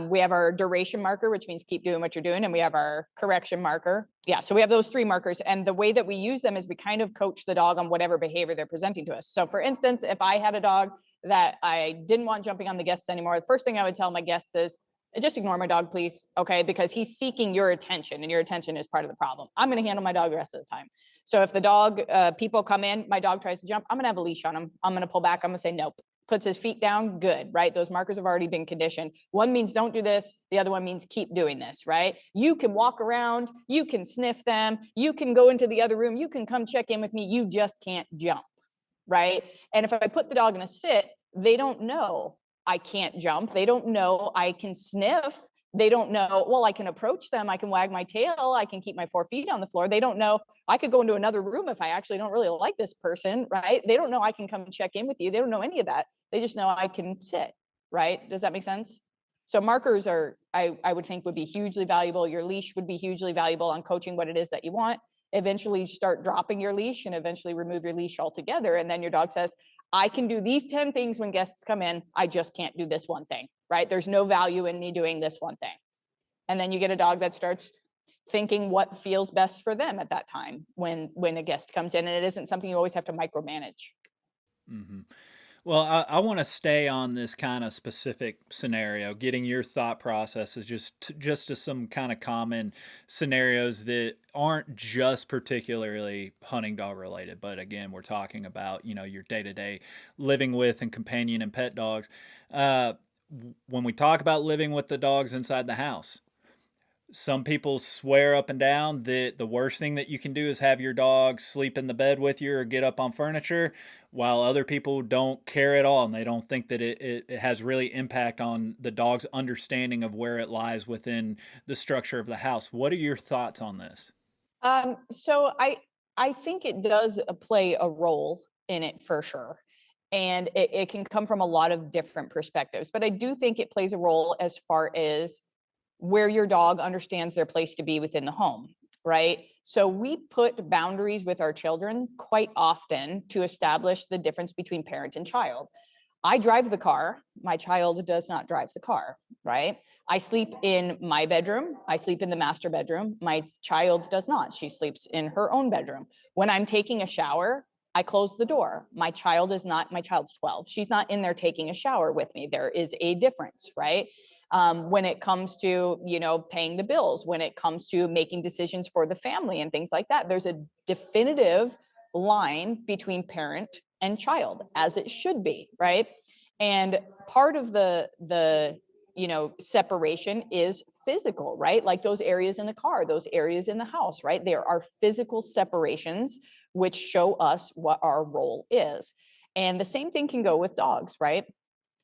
We have our duration marker, which means keep doing what you're doing. And we have our correction marker. Yeah, so we have those 3 markers. And the way that we use them is we kind of coach the dog on whatever behavior they're presenting to us. So for instance, if I had a dog that I didn't want jumping on the guests anymore, the first thing I would tell my guests is, just ignore my dog, please. Okay, because he's seeking your attention and your attention is part of the problem. I'm going to handle my dog the rest of the time. So if the dog, people come in, my dog tries to jump, I'm going to have a leash on him. I'm going to pull back. I'm going to say, nope. Puts his feet down. Good, right? Those markers have already been conditioned. One means don't do this. The other one means keep doing this, right? You can walk around. You can sniff them. You can go into the other room. You can come check in with me. You just can't jump, right? And if I put the dog in a sit, they don't know I can't jump. They don't know I can sniff. They don't know, well, I can approach them. I can wag my tail. I can keep my 4 feet on the floor. They don't know I could go into another room if I actually don't really like this person, right? They don't know I can come check in with you. They don't know any of that. They just know I can sit, right? Does that make sense? So markers are, I would think, would be hugely valuable. Your leash would be hugely valuable on coaching what it is that you want. Eventually start dropping your leash and eventually remove your leash altogether. And then your dog says, I can do these 10 things when guests come in. I just can't do this one thing, right? There's no value in me doing this one thing. And then you get a dog that starts thinking what feels best for them at that time when a guest comes in, and it isn't something you always have to micromanage.
Mm-hmm. Well, I want to stay on this kind of specific scenario, getting your thought processes just to some kind of common scenarios that aren't just particularly hunting dog related, but again, we're talking about, your day-to-day living with and companion and pet dogs. When we talk about living with the dogs inside the house, some people swear up and down that the worst thing that you can do is have your dog sleep in the bed with you or get up on furniture, while other people don't care at all and they don't think that it has really impact on the dog's understanding of where it lies within the structure of the house. What are your thoughts on this?
So I think it does play a role in it for sure. And it can come from a lot of different perspectives, but I do think it plays a role as far as where your dog understands their place to be within the home, right? So we put boundaries with our children quite often to establish the difference between parent and child. I drive the car, my child does not drive the car, right? I sleep in my bedroom, I sleep in the master bedroom, my child does not. She sleeps in her own bedroom. When I'm taking a shower, I close the door. My child is not, my child's 12. She's not in there taking a shower with me. There is a difference, right? When it comes to, paying the bills, when it comes to making decisions for the family and things like that, there's a definitive line between parent and child, as it should be, right? And part of the separation is physical, right? Like those areas in the car, those areas in the house, right? There are physical separations which show us what our role is. And the same thing can go with dogs, right?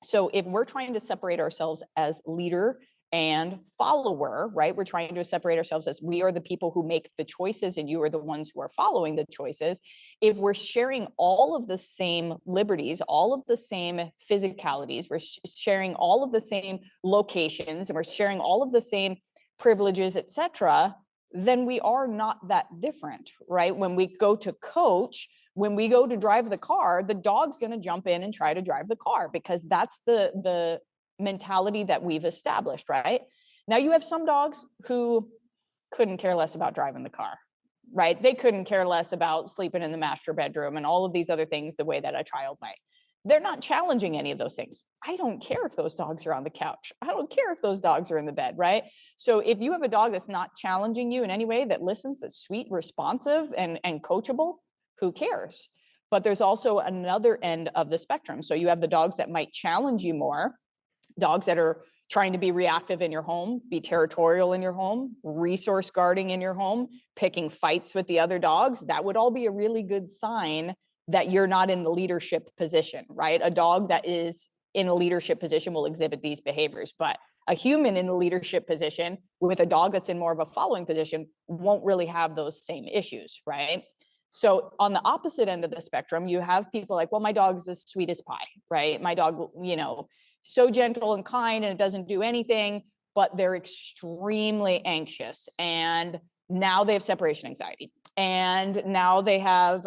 So if we're trying to separate ourselves as leader and follower, right? We're trying to separate ourselves as we are the people who make the choices and you are the ones who are following the choices. If we're sharing all of the same liberties, all of the same physicalities, we're sharing all of the same locations, and we're sharing all of the same privileges, etc., then we are not that different, right? When we go to coach, when we go to drive the car, the dog's going to jump in and try to drive the car because that's the mentality that we've established, right? Now you have some dogs who couldn't care less about driving the car, right? They couldn't care less about sleeping in the master bedroom and all of these other things the way that a child might. They're not challenging any of those things. I don't care if those dogs are on the couch. I don't care if those dogs are in the bed, right? So if you have a dog that's not challenging you in any way, that listens, that's sweet, responsive, and coachable, who cares? But there's also another end of the spectrum. So you have the dogs that might challenge you more, dogs that are trying to be reactive in your home, be territorial in your home, resource guarding in your home, picking fights with the other dogs. That would all be a really good sign that you're not in the leadership position, right? A dog that is in a leadership position will exhibit these behaviors, but a human in a leadership position with a dog that's in more of a following position won't really have those same issues, right? So on the opposite end of the spectrum, you have people like, well, my dog's as sweet as pie, right? My dog, so gentle and kind and it doesn't do anything, but they're extremely anxious. And now they have separation anxiety. And now they have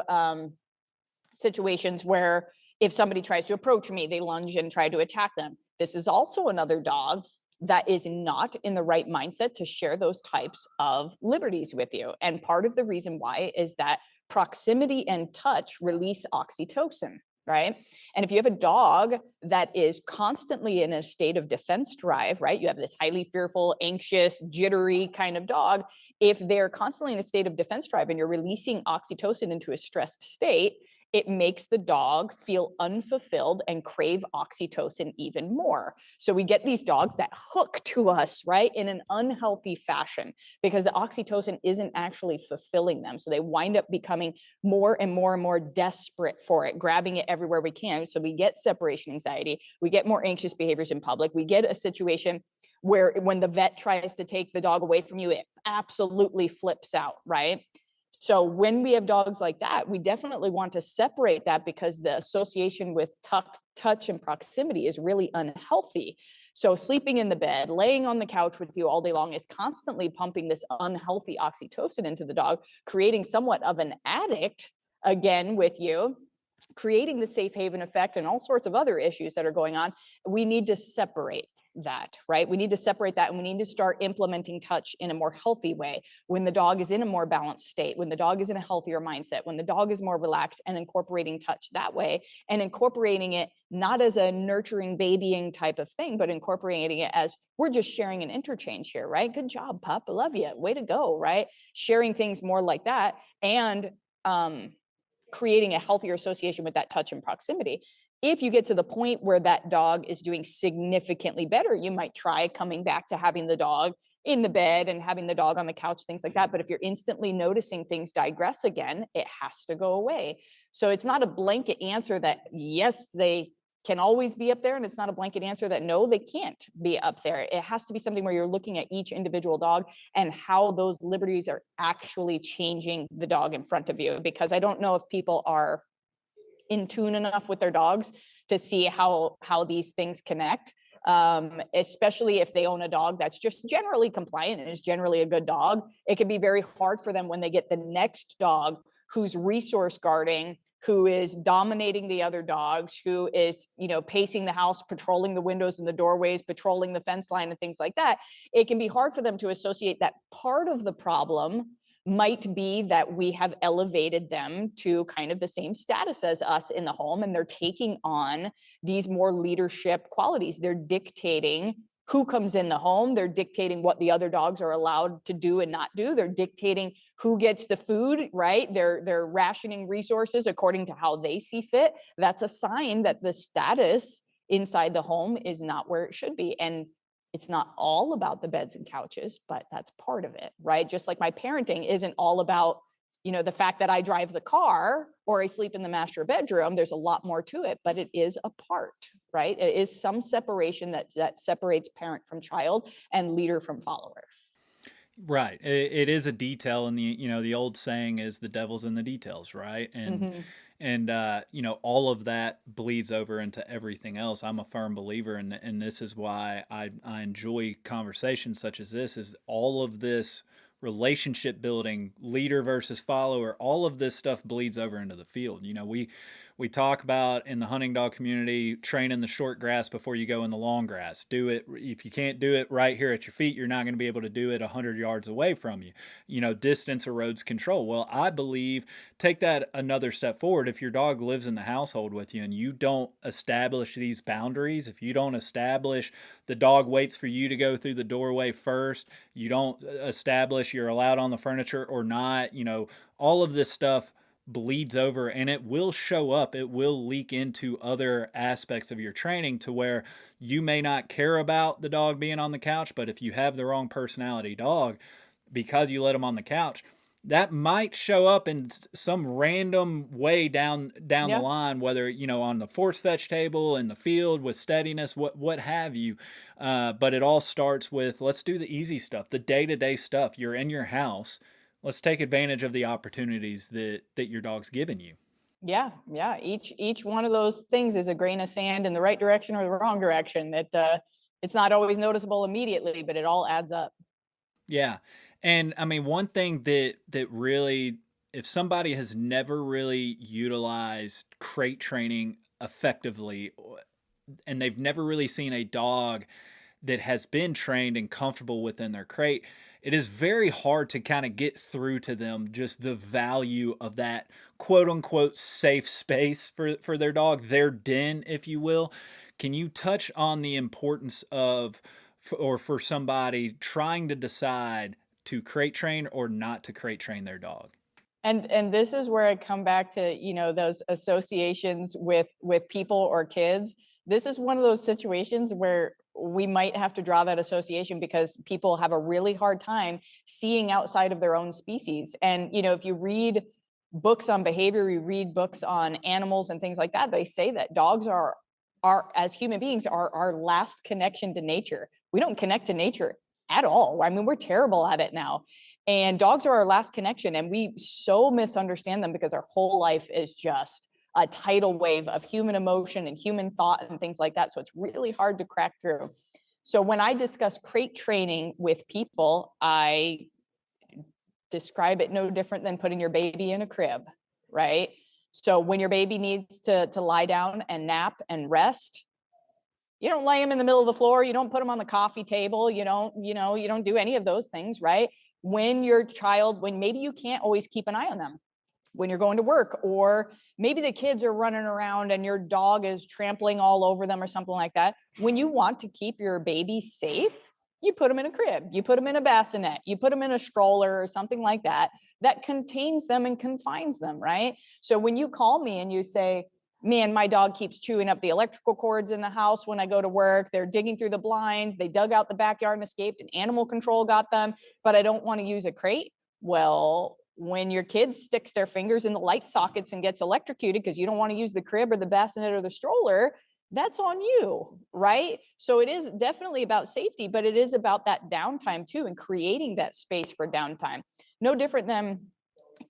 situations where if somebody tries to approach me, they lunge and try to attack them. This is also another dog that is not in the right mindset to share those types of liberties with you. And part of the reason why is that proximity and touch release oxytocin, right? And if you have a dog that is constantly in a state of defense drive, right? You have this highly fearful, anxious, jittery kind of dog. If they're constantly in a state of defense drive and you're releasing oxytocin into a stressed state, it makes the dog feel unfulfilled and crave oxytocin even more. So we get these dogs that hook to us, right, in an unhealthy fashion because the oxytocin isn't actually fulfilling them. So they wind up becoming more and more and more desperate for it, grabbing it everywhere we can. So we get separation anxiety, we get more anxious behaviors in public, we get a situation where when the vet tries to take the dog away from you, it absolutely flips out, right? So when we have dogs like that, we definitely want to separate that because the association with touch and proximity is really unhealthy. So sleeping in the bed, laying on the couch with you all day long is constantly pumping this unhealthy oxytocin into the dog, creating somewhat of an addict again with you, creating the safe haven effect and all sorts of other issues that are going on. We need to separate that, right? We need to separate that and we need to start implementing touch in a more healthy way when the dog is in a more balanced state, when the dog is in a healthier mindset, when the dog is more relaxed, and incorporating touch that way and incorporating it not as a nurturing babying type of thing, but incorporating it as we're just sharing an interchange here, right? Good job, pup. I love you. Way to go, right? Sharing things more like that and creating a healthier association with that touch and proximity. If you get to the point where that dog is doing significantly better, you might try coming back to having the dog in the bed and having the dog on the couch, things like that. But if you're instantly noticing things digress again, it has to go away. So it's not a blanket answer that yes, they can always be up there. And it's not a blanket answer that no, they can't be up there. It has to be something where you're looking at each individual dog and how those liberties are actually changing the dog in front of you. Because I don't know if people are in tune enough with their dogs to see how these things connect. Especially if they own a dog that's just generally compliant and is generally a good dog. It can be very hard for them when they get the next dog who's resource guarding, who is dominating the other dogs, who is, pacing the house, patrolling the windows and the doorways, patrolling the fence line and things like that. It can be hard for them to associate that part of the problem might be that we have elevated them to kind of the same status as us in the home, and they're taking on these more leadership qualities. They're dictating who comes in the home. They're dictating what the other dogs are allowed to do and not do. They're dictating who gets the food, right? They're rationing resources according to how they see fit. That's a sign that the status inside the home is not where it should be. And it's not all about the beds and couches, but that's part of it, right? Just like my parenting isn't all about, the fact that I drive the car or I sleep in the master bedroom. There's a lot more to it, but it is a part, right? It is some separation that separates parent from child and leader from follower.
Right. It is a detail, and the old saying is the devil's in the details, right? And all of that bleeds over into everything else. I'm a firm believer, and this is why I enjoy conversations such as this, is all of this relationship building, leader versus follower, all of this stuff bleeds over into the field. We talk about in the hunting dog community, training the short grass before you go in the long grass. Do it. If you can't do it right here at your feet, you're not going to be able to do it 100 yards away from you. Distance erodes control. Well, I believe, take that another step forward. If your dog lives in the household with you and you don't establish these boundaries, if you don't establish the dog waits for you to go through the doorway first, you don't establish you're allowed on the furniture or not, all of this stuff bleeds over, and it will show up. It will leak into other aspects of your training, to where you may not care about the dog being on the couch, but if you have the wrong personality dog, because you let them on the couch, that might show up in some random way down the line, whether, on the force fetch table, in the field, with steadiness, what have you. But it all starts with, let's do the easy stuff, the day-to-day stuff. You're in your house. Let's take advantage of the opportunities that your dog's given you.
Yeah. Each one of those things is a grain of sand in the right direction or the wrong direction. It's not always noticeable immediately, but it all adds up.
Yeah. And I mean, one thing that really, if somebody has never really utilized crate training effectively, and they've never really seen a dog that has been trained and comfortable within their crate, it is very hard to kind of get through to them just the value of that quote unquote safe space for their dog, their den, if you will. Can you touch on the importance of, or for somebody trying to decide to crate train or not to crate train their dog?
And this is where I come back to, those associations with people or kids. This is one of those situations where we might have to draw that association, because people have a really hard time seeing outside of their own species. And, if you read books on behavior, you read books on animals and things like that, they say that dogs are as human beings, are our last connection to nature. We don't connect to nature at all. I mean, we're terrible at it now. And dogs are our last connection. And we so misunderstand them, because our whole life is just a tidal wave of human emotion and human thought and things like that. So it's really hard to crack through. So when I discuss crate training with people, I describe it no different than putting your baby in a crib, right? So when your baby needs to lie down and nap and rest, you don't lay him in the middle of the floor. You don't put him on the coffee table. You don't do any of those things, right? When your child, when maybe you can't always keep an eye on them, when you're going to work, or maybe the kids are running around and your dog is trampling all over them or something like that. When you want to keep your baby safe, you put them in a crib, you put them in a bassinet, you put them in a stroller or something like that, that contains them and confines them, right? So when you call me and you say, man, my dog keeps chewing up the electrical cords in the house when I go to work, they're digging through the blinds, they dug out the backyard and escaped, and animal control got them, but I don't want to use a crate. Well, when your kid sticks their fingers in the light sockets and gets electrocuted because you don't want to use the crib or the bassinet or the stroller, that's on you, right? So it is definitely about safety, but it is about that downtime too, and creating that space for downtime. No different than,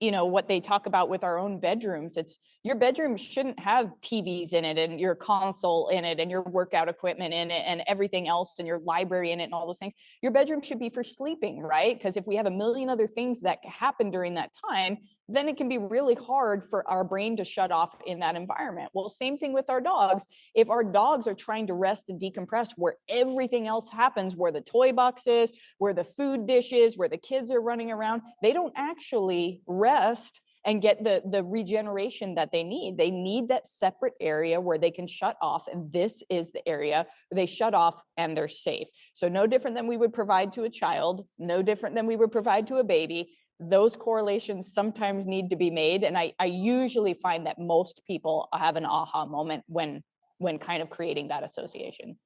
what they talk about with our own bedrooms. It's your bedroom shouldn't have TVs in it and your console in it and your workout equipment in it and everything else and your library in it and all those things. Your bedroom should be for sleeping, right? Because if we have a million other things that happen during that time, then it can be really hard for our brain to shut off in that environment. Well, same thing with our dogs. If our dogs are trying to rest and decompress where everything else happens, where the toy box is, where the food dish is, where the kids are running around, they don't actually rest and get the regeneration that they need. They need that separate area where they can shut off. And this is the area where they shut off and they're safe. So no different than we would provide to a child, no different than we would provide to a baby. Those correlations sometimes need to be made. And I usually find that most people have an aha moment when kind of creating that association.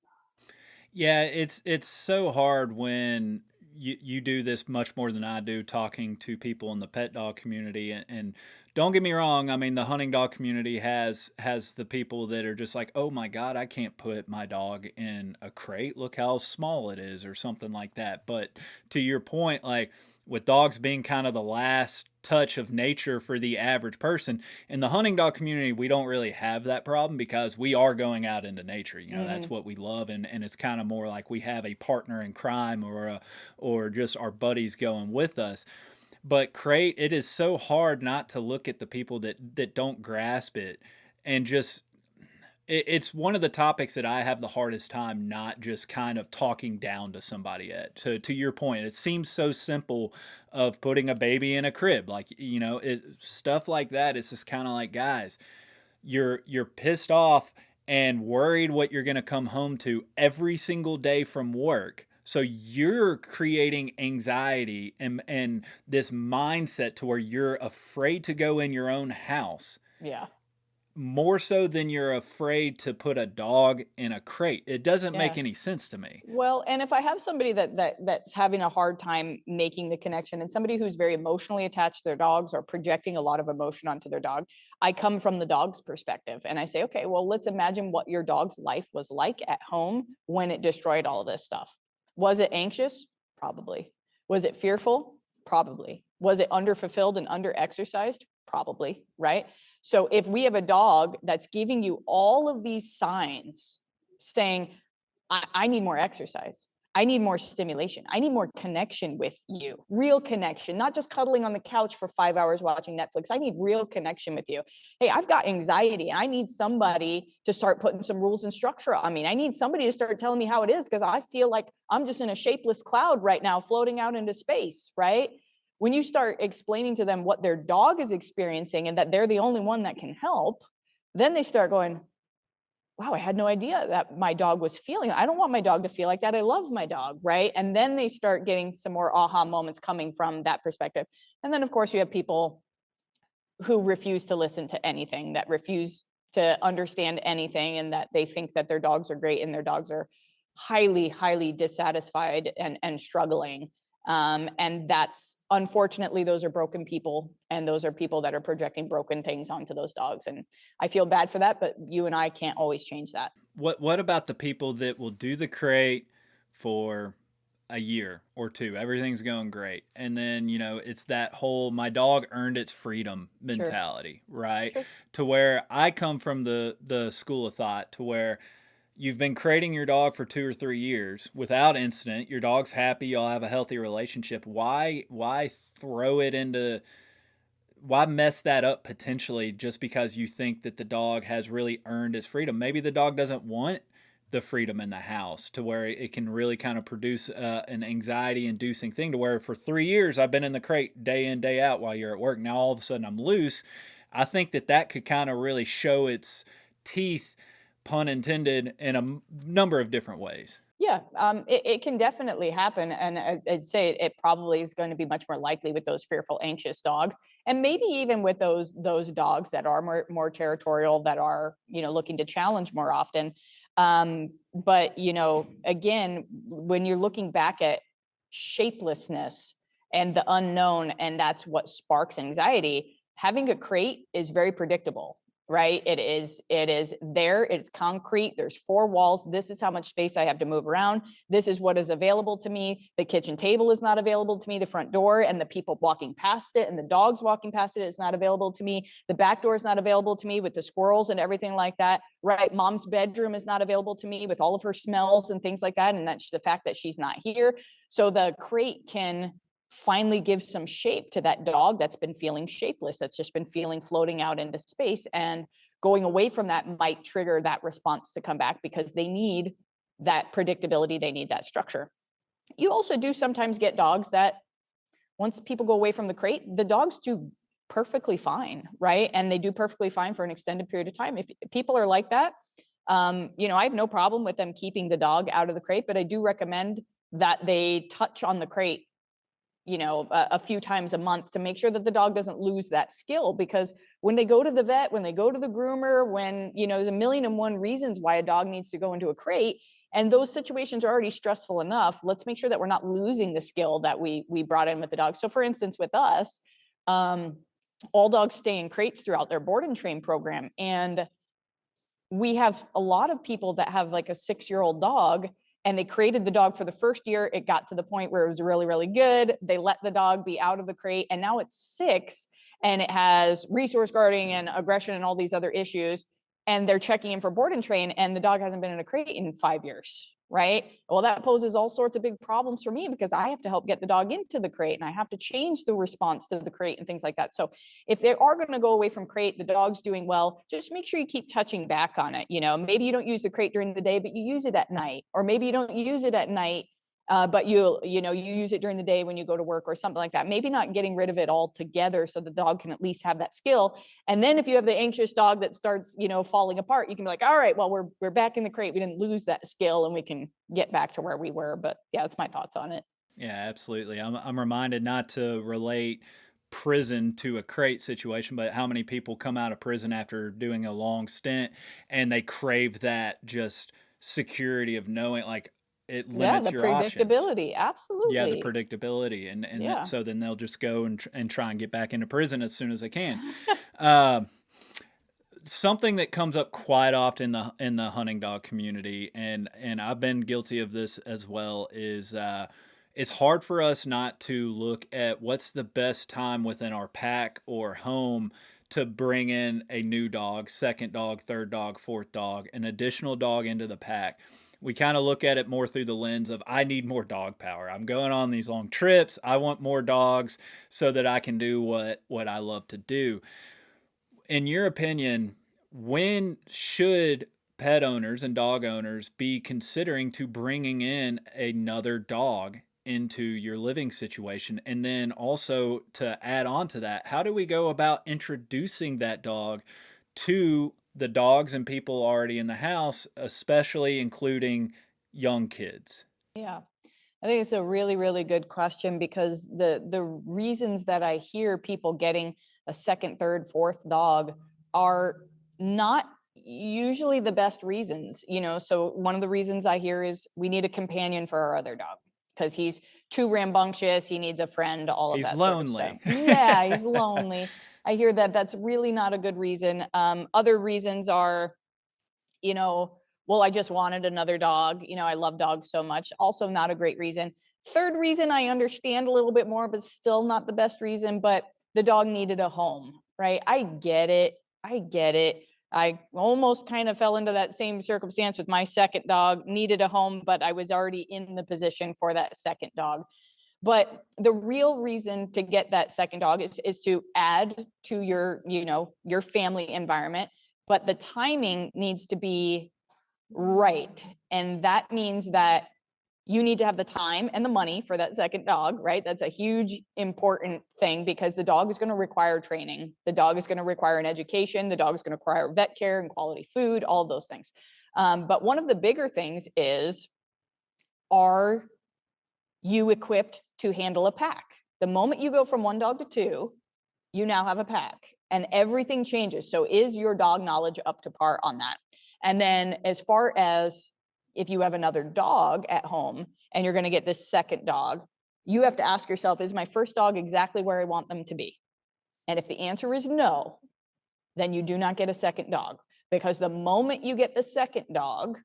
Yeah, it's so hard when you do this much more than I do, talking to people in the pet dog community. And don't get me wrong, I mean, the hunting dog community has the people that are just like, oh my God, I can't put my dog in a crate. Look how small it is, or something like that. But to your point, like with dogs being kind of the last touch of nature for the average person, in the hunting dog community, we don't really have that problem because we are going out into nature. That's what we love. And it's kind of more like we have a partner in crime, or just our buddies going with us. But crate, it is so hard not to look at the people that don't grasp it. And just it's one of the topics that I have the hardest time not just kind of talking down to somebody at. To your point, it seems so simple of putting a baby in a crib, like, stuff like that. It's just kind of like, guys, you're pissed off and worried what you're going to come home to every single day from work. So you're creating anxiety and this mindset to where you're afraid to go in your own house.
Yeah.
More so than you're afraid to put a dog in a crate. It doesn't make any sense to me.
Well, and if I have somebody that's having a hard time making the connection, and somebody who's very emotionally attached to their dogs or projecting a lot of emotion onto their dog, I come from the dog's perspective and I say, okay, well, let's imagine what your dog's life was like at home when it destroyed all of this stuff. Was it anxious? Probably. Was it fearful? Probably. Was it underfulfilled and underexercised? Probably, right? So if we have a dog that's giving you all of these signs saying, I need more exercise, I need more stimulation, I need more connection with you, real connection, not just cuddling on the couch for 5 hours watching Netflix. I need real connection with you. Hey, I've got anxiety. I need somebody to start putting some rules and structure on me. I need somebody to start telling me how it is, because I feel like I'm just in a shapeless cloud right now, floating out into space, right? When you start explaining to them what their dog is experiencing and that they're the only one that can help, then they start going, wow, I had no idea that my dog was feeling. I don't want my dog to feel like that. I love my dog, right? And then they start getting some more aha moments coming from that perspective. And then, of course, you have people who refuse to listen to anything, that refuse to understand anything, and that they think that their dogs are great and their dogs are highly, highly dissatisfied and struggling. And that's, unfortunately, those are broken people, and those are people that are projecting broken things onto those dogs. And I feel bad for that, but you and I can't always change that.
What about the people that will do the crate for a year or two, everything's going great, and then it's that whole my dog earned its freedom mentality, right?
Sure.
To where I come from the school of thought to where you've been crating your dog for 2 or 3 years without incident. Your dog's happy. Y'all have a healthy relationship. Why throw it into, why mess that up potentially just because you think that the dog has really earned its freedom? Maybe the dog doesn't want the freedom in the house, to where it can really kind of produce an anxiety inducing thing, to where for 3 years I've been in the crate day in, day out while you're at work. Now all of a sudden I'm loose. I think that could kind of really show its teeth, pun intended, in a number of different ways.
Yeah, it can definitely happen. And I'd say it probably is going to be much more likely with those fearful, anxious dogs. And maybe even with those dogs that are more territorial, that are, looking to challenge more often. But, again, when you're looking back at shapelessness and the unknown, and that's what sparks anxiety, having a crate is very predictable. right? It is there, it's concrete, there's 4 walls. This is how much space I have to move around. This is what is available to me. The kitchen table is not available to me. The front door and the people walking past it and the dogs walking past it is not available to me. The back door is not available to me with the squirrels and everything like that, right? Mom's bedroom is not available to me with all of her smells and things like that. And that's the fact that she's not here. So the crate can finally give some shape to that dog that's been feeling shapeless, that's just been feeling floating out into space. And going away from that might trigger that response to come back because they need that predictability, they need that structure. You also do sometimes get dogs that once people go away from the crate, the dogs do perfectly fine, right? And they do perfectly fine for an extended period of time. If people are like that, you know, I have no problem with them keeping the dog out of the crate, but I do recommend that they touch on the crate, you know, a few times a month to make sure that the dog doesn't lose that skill. Because when they go to the vet, when they go to the groomer, when, you know, there's 1,000,001 reasons why a dog needs to go into a crate, and those situations are already stressful enough. Let's make sure that we're not losing the skill that we brought in with the dog. So for instance, with us, all dogs stay in crates throughout their board and train program. And we have a lot of people that have like a 6-year-old dog, and they created the dog for the first year. It got to the point where it was really, really good. They let the dog be out of the crate, and now it's 6 and it has resource guarding and aggression and all these other issues. And they're checking in for board and train, and the dog hasn't been in a crate in 5 years, right? Well, that poses all sorts of big problems for me because I have to help get the dog into the crate, and I have to change the response to the crate and things like that. So if they are going to go away from crate, the dog's doing well, just make sure you keep touching back on it. You know, maybe you don't use the crate during the day, but you use it at night, or maybe you don't use it at night, but you use it during the day when you go to work or something like that. Maybe not getting rid of it altogether so the dog can at least have that skill. And then if you have the anxious dog that starts, you know, falling apart, you can be like, all right, well, we're back in the crate. We didn't lose that skill, and we can get back to where we were. But yeah, that's my thoughts on it.
Yeah, absolutely. I'm reminded not to relate prison to a crate situation, but how many people come out of prison after doing a long stint and they crave that just security of knowing, like, it
Yeah,
limits
the
your options.
predictability.
Yeah, the
Absolutely.
predictability, and
Yeah.
so then they'll just go and try and get back into prison as soon as they can. Uh, Something that comes up quite often in the hunting dog community, and I've been guilty of this as well, is it's hard for us not to look at what's the best time within our pack or home to bring in a new dog, second dog, third dog, fourth dog, an additional dog into the pack. We kind of look at it more through the lens of, I need more dog power. I'm going on these long trips. I want more dogs so that I can do what I love to do. In your opinion, when should pet owners and dog owners be considering to bringing in another dog into your living situation? And then also, to add on to that, how do we go about introducing that dog to the dogs and people already in the house, especially including young kids?
Yeah. I think it's a really, really good question, because the reasons that I hear people getting a second, third, fourth dog are not usually the best reasons. You know, so one of the reasons I hear is we need a companion for our other dog because he's too rambunctious, he needs a friend, all of
He's
that
lonely.
sort of stuff. Yeah, he's lonely. I hear that. That's really not a good reason. Other reasons are, you know, well, I just wanted another dog. You know, I love dogs so much. Also not a great reason. Third reason I understand a little bit more, but still not the best reason, but the dog needed a home, right? I get it. I get it. I almost kind of fell into that same circumstance with my second dog, needed a home, but I was already in the position for that second dog. But the real reason to get that second dog is to add to your, you know, your family environment. But the timing needs to be right. And that means that you need to have the time and the money for that second dog, right? That's a huge, important thing, because the dog is going to require training. The dog is going to require an education. The dog is going to require vet care and quality food, all of those things. But one of the bigger things is, are you equipped to handle a pack? The moment you go from 1 dog to 2, you now have a pack, and everything changes. So is your dog knowledge up to par on that? And then as far as if you have another dog at home and you're going to get this second dog, you have to ask yourself, is my first dog exactly where I want them to be? And if the answer is no, then you do not get a second dog, because the moment you get the second dog,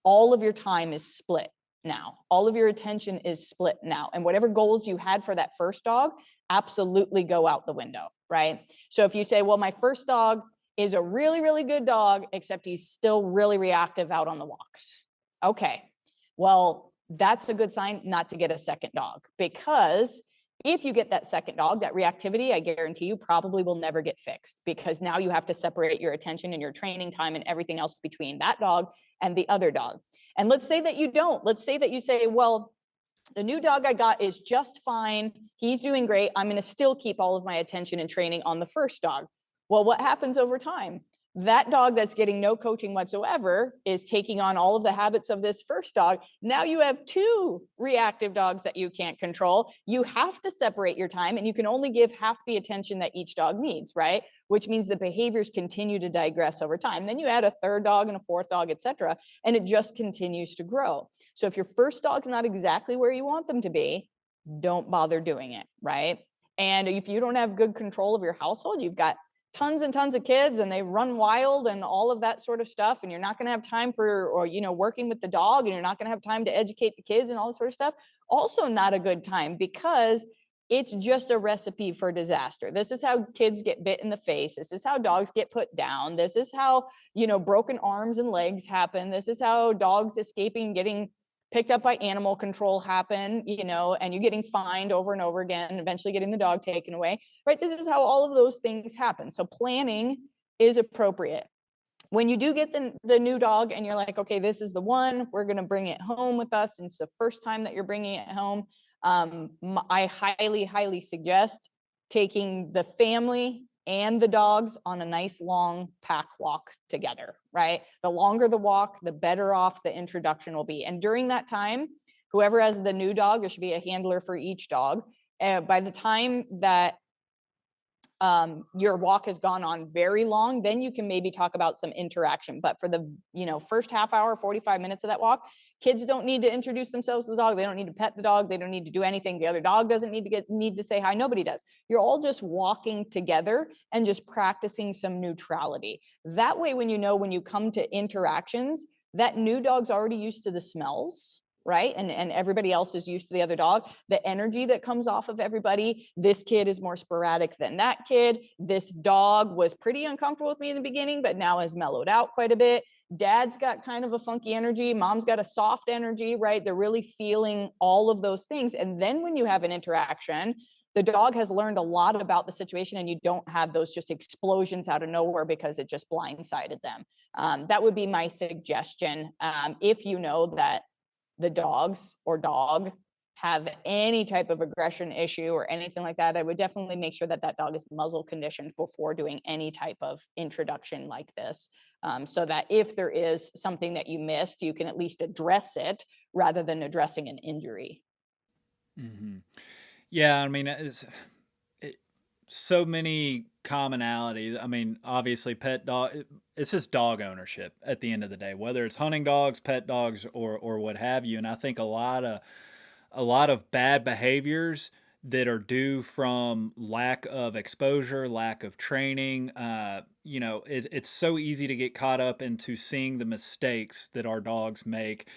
all of your time is split now. All of your attention is split now. And whatever goals you had for that first dog absolutely go out the window, right? So if you say, well, my first dog is a really, really good dog, except he's still really reactive out on the walks. Okay, well, that's a good sign not to get a second dog, because if you get that second dog, that reactivity, I guarantee you probably will never get fixed, because now you have to separate your attention and your training time and everything else between that dog and the other dog. And let's say that you don't. Let's say that you say, well, the new dog I got is just fine. He's doing great. I'm going to still keep all of my attention and training on the first dog. Well, what happens over time? That dog that's getting no coaching whatsoever is taking on all of the habits of this first dog. Now you have two reactive dogs that you can't control. You have to separate your time, and you can only give half the attention that each dog needs, right? Which means the behaviors continue to digress over time. Then you add a third dog and a fourth dog, etc., and it just continues to grow. So if your first dog's not exactly where you want them to be, don't bother doing it, right? And if you don't have good control of your household, you've got tons and tons of kids and they run wild and all of that sort of stuff, and you're not going to have time for, or working with the dog, and you're not going to have time to educate the kids and all this sort of stuff, also not a good time, because it's just a recipe for disaster. This is how kids get bit in the face. This is how dogs get put down. This is how broken arms and legs happen. This is how dogs escaping, getting picked up by animal control happen, and you getting fined over and over again, eventually getting the dog taken away, right? This is how all of those things happen. So planning is appropriate. When you do get the new dog and you're like, okay, this is the one, we're going to bring it home with us, and it's the first time that you're bringing it home, I highly, highly suggest taking the family and the dogs on a nice long pack walk together, right? The longer the walk, the better off the introduction will be. And during that time, whoever has the new dog, there should be a handler for each dog. By the time that your walk has gone on very long, then you can maybe talk about some interaction. But for the first half hour, 45 minutes of that walk, kids don't need to introduce themselves to the dog. They don't need to pet the dog. They don't need to do anything. The other dog doesn't need to say hi. Nobody does. You're all just walking together and just practicing some neutrality. That way, when you come to interactions, that new dog's already used to the smells, right? And everybody else is used to the other dog. The energy that comes off of everybody, this kid is more sporadic than that kid. This dog was pretty uncomfortable with me in the beginning, but now has mellowed out quite a bit. Dad's got kind of a funky energy. Mom's got a soft energy, right? They're really feeling all of those things. And then when you have an interaction, the dog has learned a lot about the situation, and you don't have those just explosions out of nowhere because it just blindsided them. That would be my suggestion. If you know that the dogs or dog have any type of aggression issue or anything like that, I would definitely make sure that dog is muzzle conditioned before doing any type of introduction like this, so that if there is something that you missed, you can at least address it rather than addressing an injury.
Mm-hmm. Yeah, I mean, so many commonality. I mean, obviously pet dog, it's just dog ownership at the end of the day, whether it's hunting dogs, pet dogs, or what have you. And I think a lot of bad behaviors that are due from lack of exposure, lack of training. It's so easy to get caught up into seeing the mistakes that our dogs make,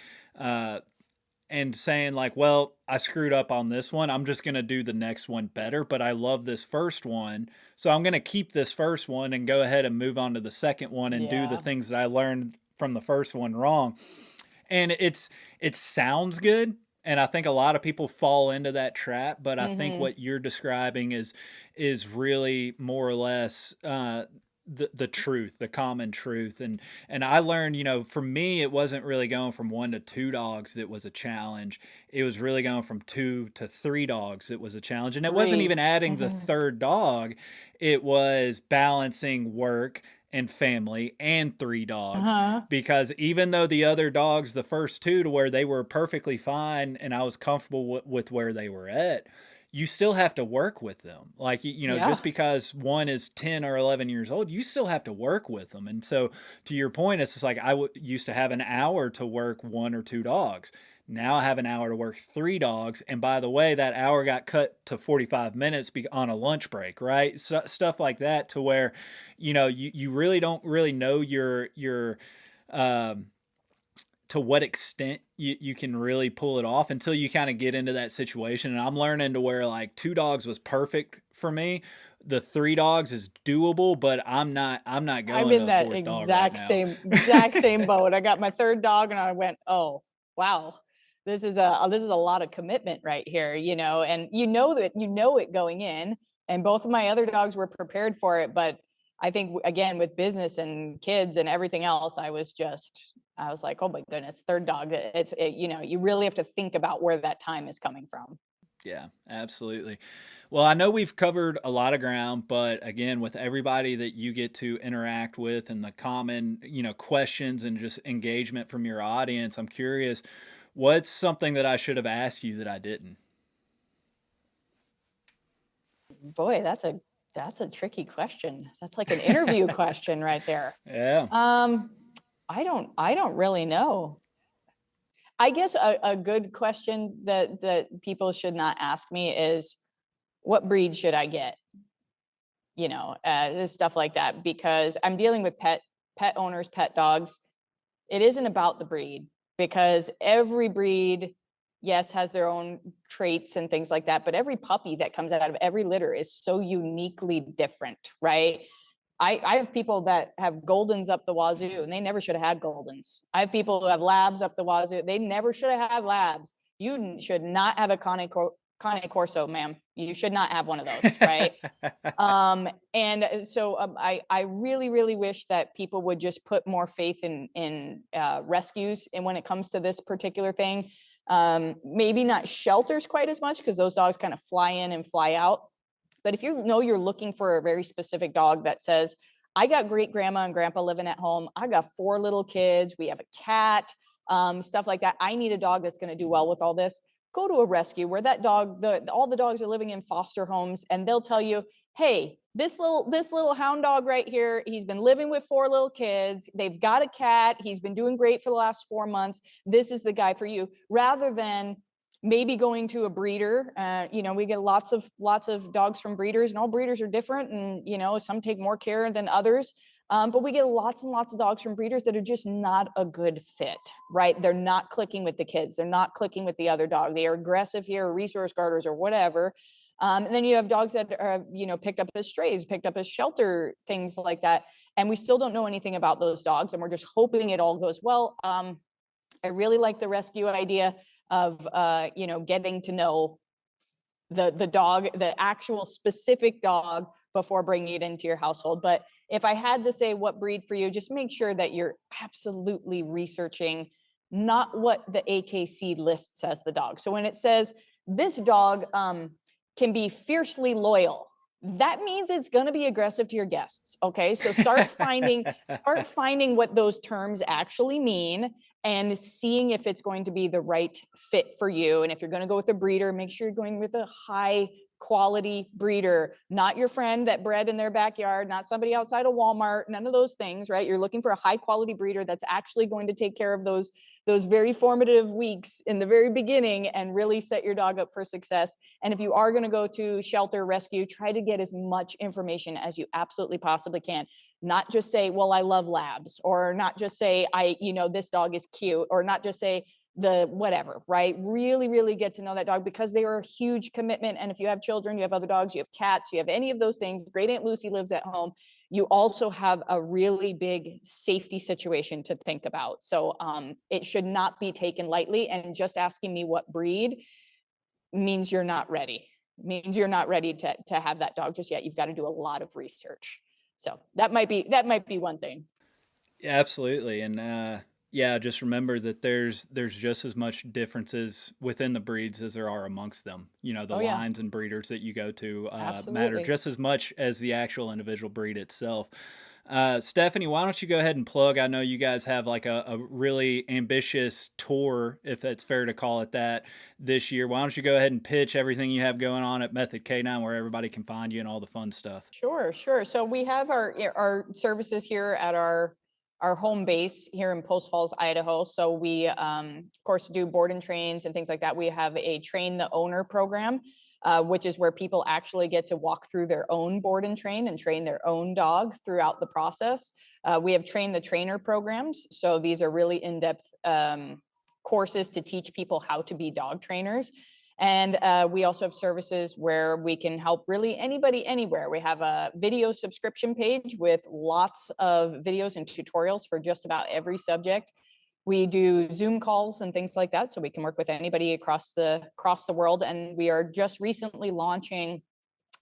and saying like, well, I screwed up on this one, I'm just going to do the next one better, but I love this first one, so I'm going to keep this first one and go ahead and move on to the second one and do the things that I learned from the first one wrong. And it sounds good, and I think a lot of people fall into that trap, but I think what you're describing is really more or less the truth, the common truth. And I learned, for me, it wasn't really going from 1 to 2 dogs that was a challenge. It was really going from 2 to 3 dogs that was a challenge. And it wasn't even adding the third dog. It was balancing work and family and 3 dogs, because even though the other dogs, the first 2 to where they were perfectly fine and I was comfortable with where they were at, you still have to work with them. Like, just because one is 10 or 11 years old, you still have to work with them. And so to your point, it's just like, used to have an hour to work 1 or 2 dogs. Now I have an hour to work 3 dogs. And by the way, that hour got cut to 45 minutes on a lunch break, right? So, stuff like that, to where, you really don't really know um, to what extent you can really pull it off until you kind of get into that situation. And I'm learning to where like 2 dogs was perfect for me. The 3 dogs is doable, but I'm not
I'm
going to
in
the
that
4th dog right
exact
now.
same boat. I got my 3rd dog and I went, oh, wow, this is a lot of commitment right here, and it going in, and both of my other dogs were prepared for it. But I think again, with business and kids and everything else, I was like, oh my goodness, 3rd dog. You really have to think about where that time is coming from.
Yeah, absolutely. Well, I know we've covered a lot of ground, but again, with everybody that you get to interact with and the common, questions and just engagement from your audience, I'm curious, what's something that I should have asked you that I didn't?
Boy, that's a tricky question. That's like an interview question right there.
Yeah.
I don't really know. I guess a good question that people should not ask me is, what breed should I get? Stuff like that, because I'm dealing with pet owners, pet dogs. It isn't about the breed, because every breed, yes, has their own traits and things like that, but every puppy that comes out of every litter is so uniquely different, right? I have people that have Goldens up the wazoo and they never should have had Goldens. I have people who have Labs up the wazoo. They never should have had Labs. You should not have a Cane Corso, ma'am. You should not have one of those, right? And so I really, really wish that people would just put more faith in rescues. And when it comes to this particular thing, maybe not shelters quite as much, because those dogs kind of fly in and fly out. But if you're looking for a very specific dog that says, I got great grandma and grandpa living at home, I got 4 little kids, we have a cat, stuff like that, I need a dog that's going to do well with all this, go to a rescue where that dog, all the dogs are living in foster homes, and they'll tell you, hey, this little hound dog right here, he's been living with 4 little kids, they've got a cat, he's been doing great for the last 4 months, this is the guy for you, rather than maybe going to a breeder. We get lots of dogs from breeders, and all breeders are different, and some take more care than others. But we get lots and lots of dogs from breeders that are just not a good fit, right? They're not clicking with the kids. They're not clicking with the other dog. They are aggressive here, or resource guarders, or whatever. And then you have dogs that are, picked up as strays, picked up as shelter, things like that. And we still don't know anything about those dogs, and we're just hoping it all goes well. I really like the rescue idea of getting to know the dog, the actual specific dog, before bringing it into your household. But if I had to say what breed for you, just make sure that you're absolutely researching not what the AKC lists as the dog. So when it says this dog can be fiercely loyal, that means it's going to be aggressive to your guests. Okay, so start finding what those terms actually mean, and seeing if it's going to be the right fit for you. And if you're going to go with a breeder, make sure you're going with a high quality breeder, not your friend that bred in their backyard, not somebody outside of Walmart, none of those things, right? You're looking for a high quality breeder that's actually going to take care of those very formative weeks in the very beginning and really set your dog up for success. And if you are going to go to shelter, rescue, try to get as much information as you absolutely possibly can. Not just say, well, I love Labs, or not just say, this dog is cute, or not just say the whatever, right? Really, really get to know that dog, because they are a huge commitment. And if you have children, you have other dogs, you have cats, you have any of those things, Great Aunt Lucy lives at home, you also have a really big safety situation to think about. So it should not be taken lightly. And just asking me what breed means you're not ready. Means you're not ready to have that dog just yet. You've got to do a lot of research. So that might be one thing.
Yeah, absolutely. And yeah, just remember that there's just as much differences within the breeds as there are amongst them. The lines and breeders that you go to matter just as much as the actual individual breed itself. Stephanie, why don't you go ahead and plug? I know you guys have like a really ambitious tour, if that's fair to call it that, this year. Why don't you go ahead and pitch everything you have going on at Method K9, where everybody can find you and all the fun stuff?
Sure. So we have our services here at our our home base here in Post Falls, Idaho. So we, of course, do board and trains and things like that. We have a train the owner program, which is where people actually get to walk through their own board and train their own dog throughout the process. We have train the trainer programs. So these are really in-depth courses to teach people how to be dog trainers. And we also have services where we can help really anybody anywhere. We have a video subscription page with lots of videos and tutorials for just about every subject. We do Zoom calls and things like that, so we can work with anybody across the world. And we are just recently launching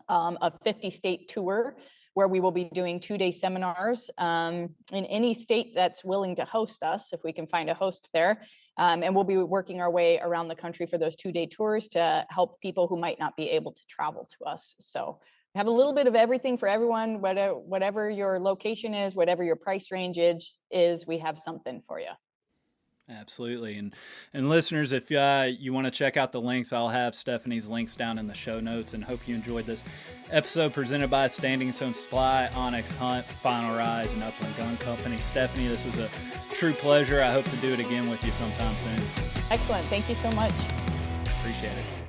a 50-state tour where we will be doing 2-day seminars in any state that's willing to host us, if we can find a host there. And we'll be working our way around the country for those 2-day tours to help people who might not be able to travel to us. So we have a little bit of everything for everyone, whatever your location is, whatever your price range is, we have something for you.
Absolutely. And listeners, if you want to check out the links, I'll have Stephanie's links down in the show notes, and hope you enjoyed this episode presented by Standing Stone Supply, Onyx Hunt, Final Rise, and Upland Gun Company. Stephanie, this was a true pleasure. I hope to do it again with you sometime soon.
Excellent. Thank you so much.
Appreciate it.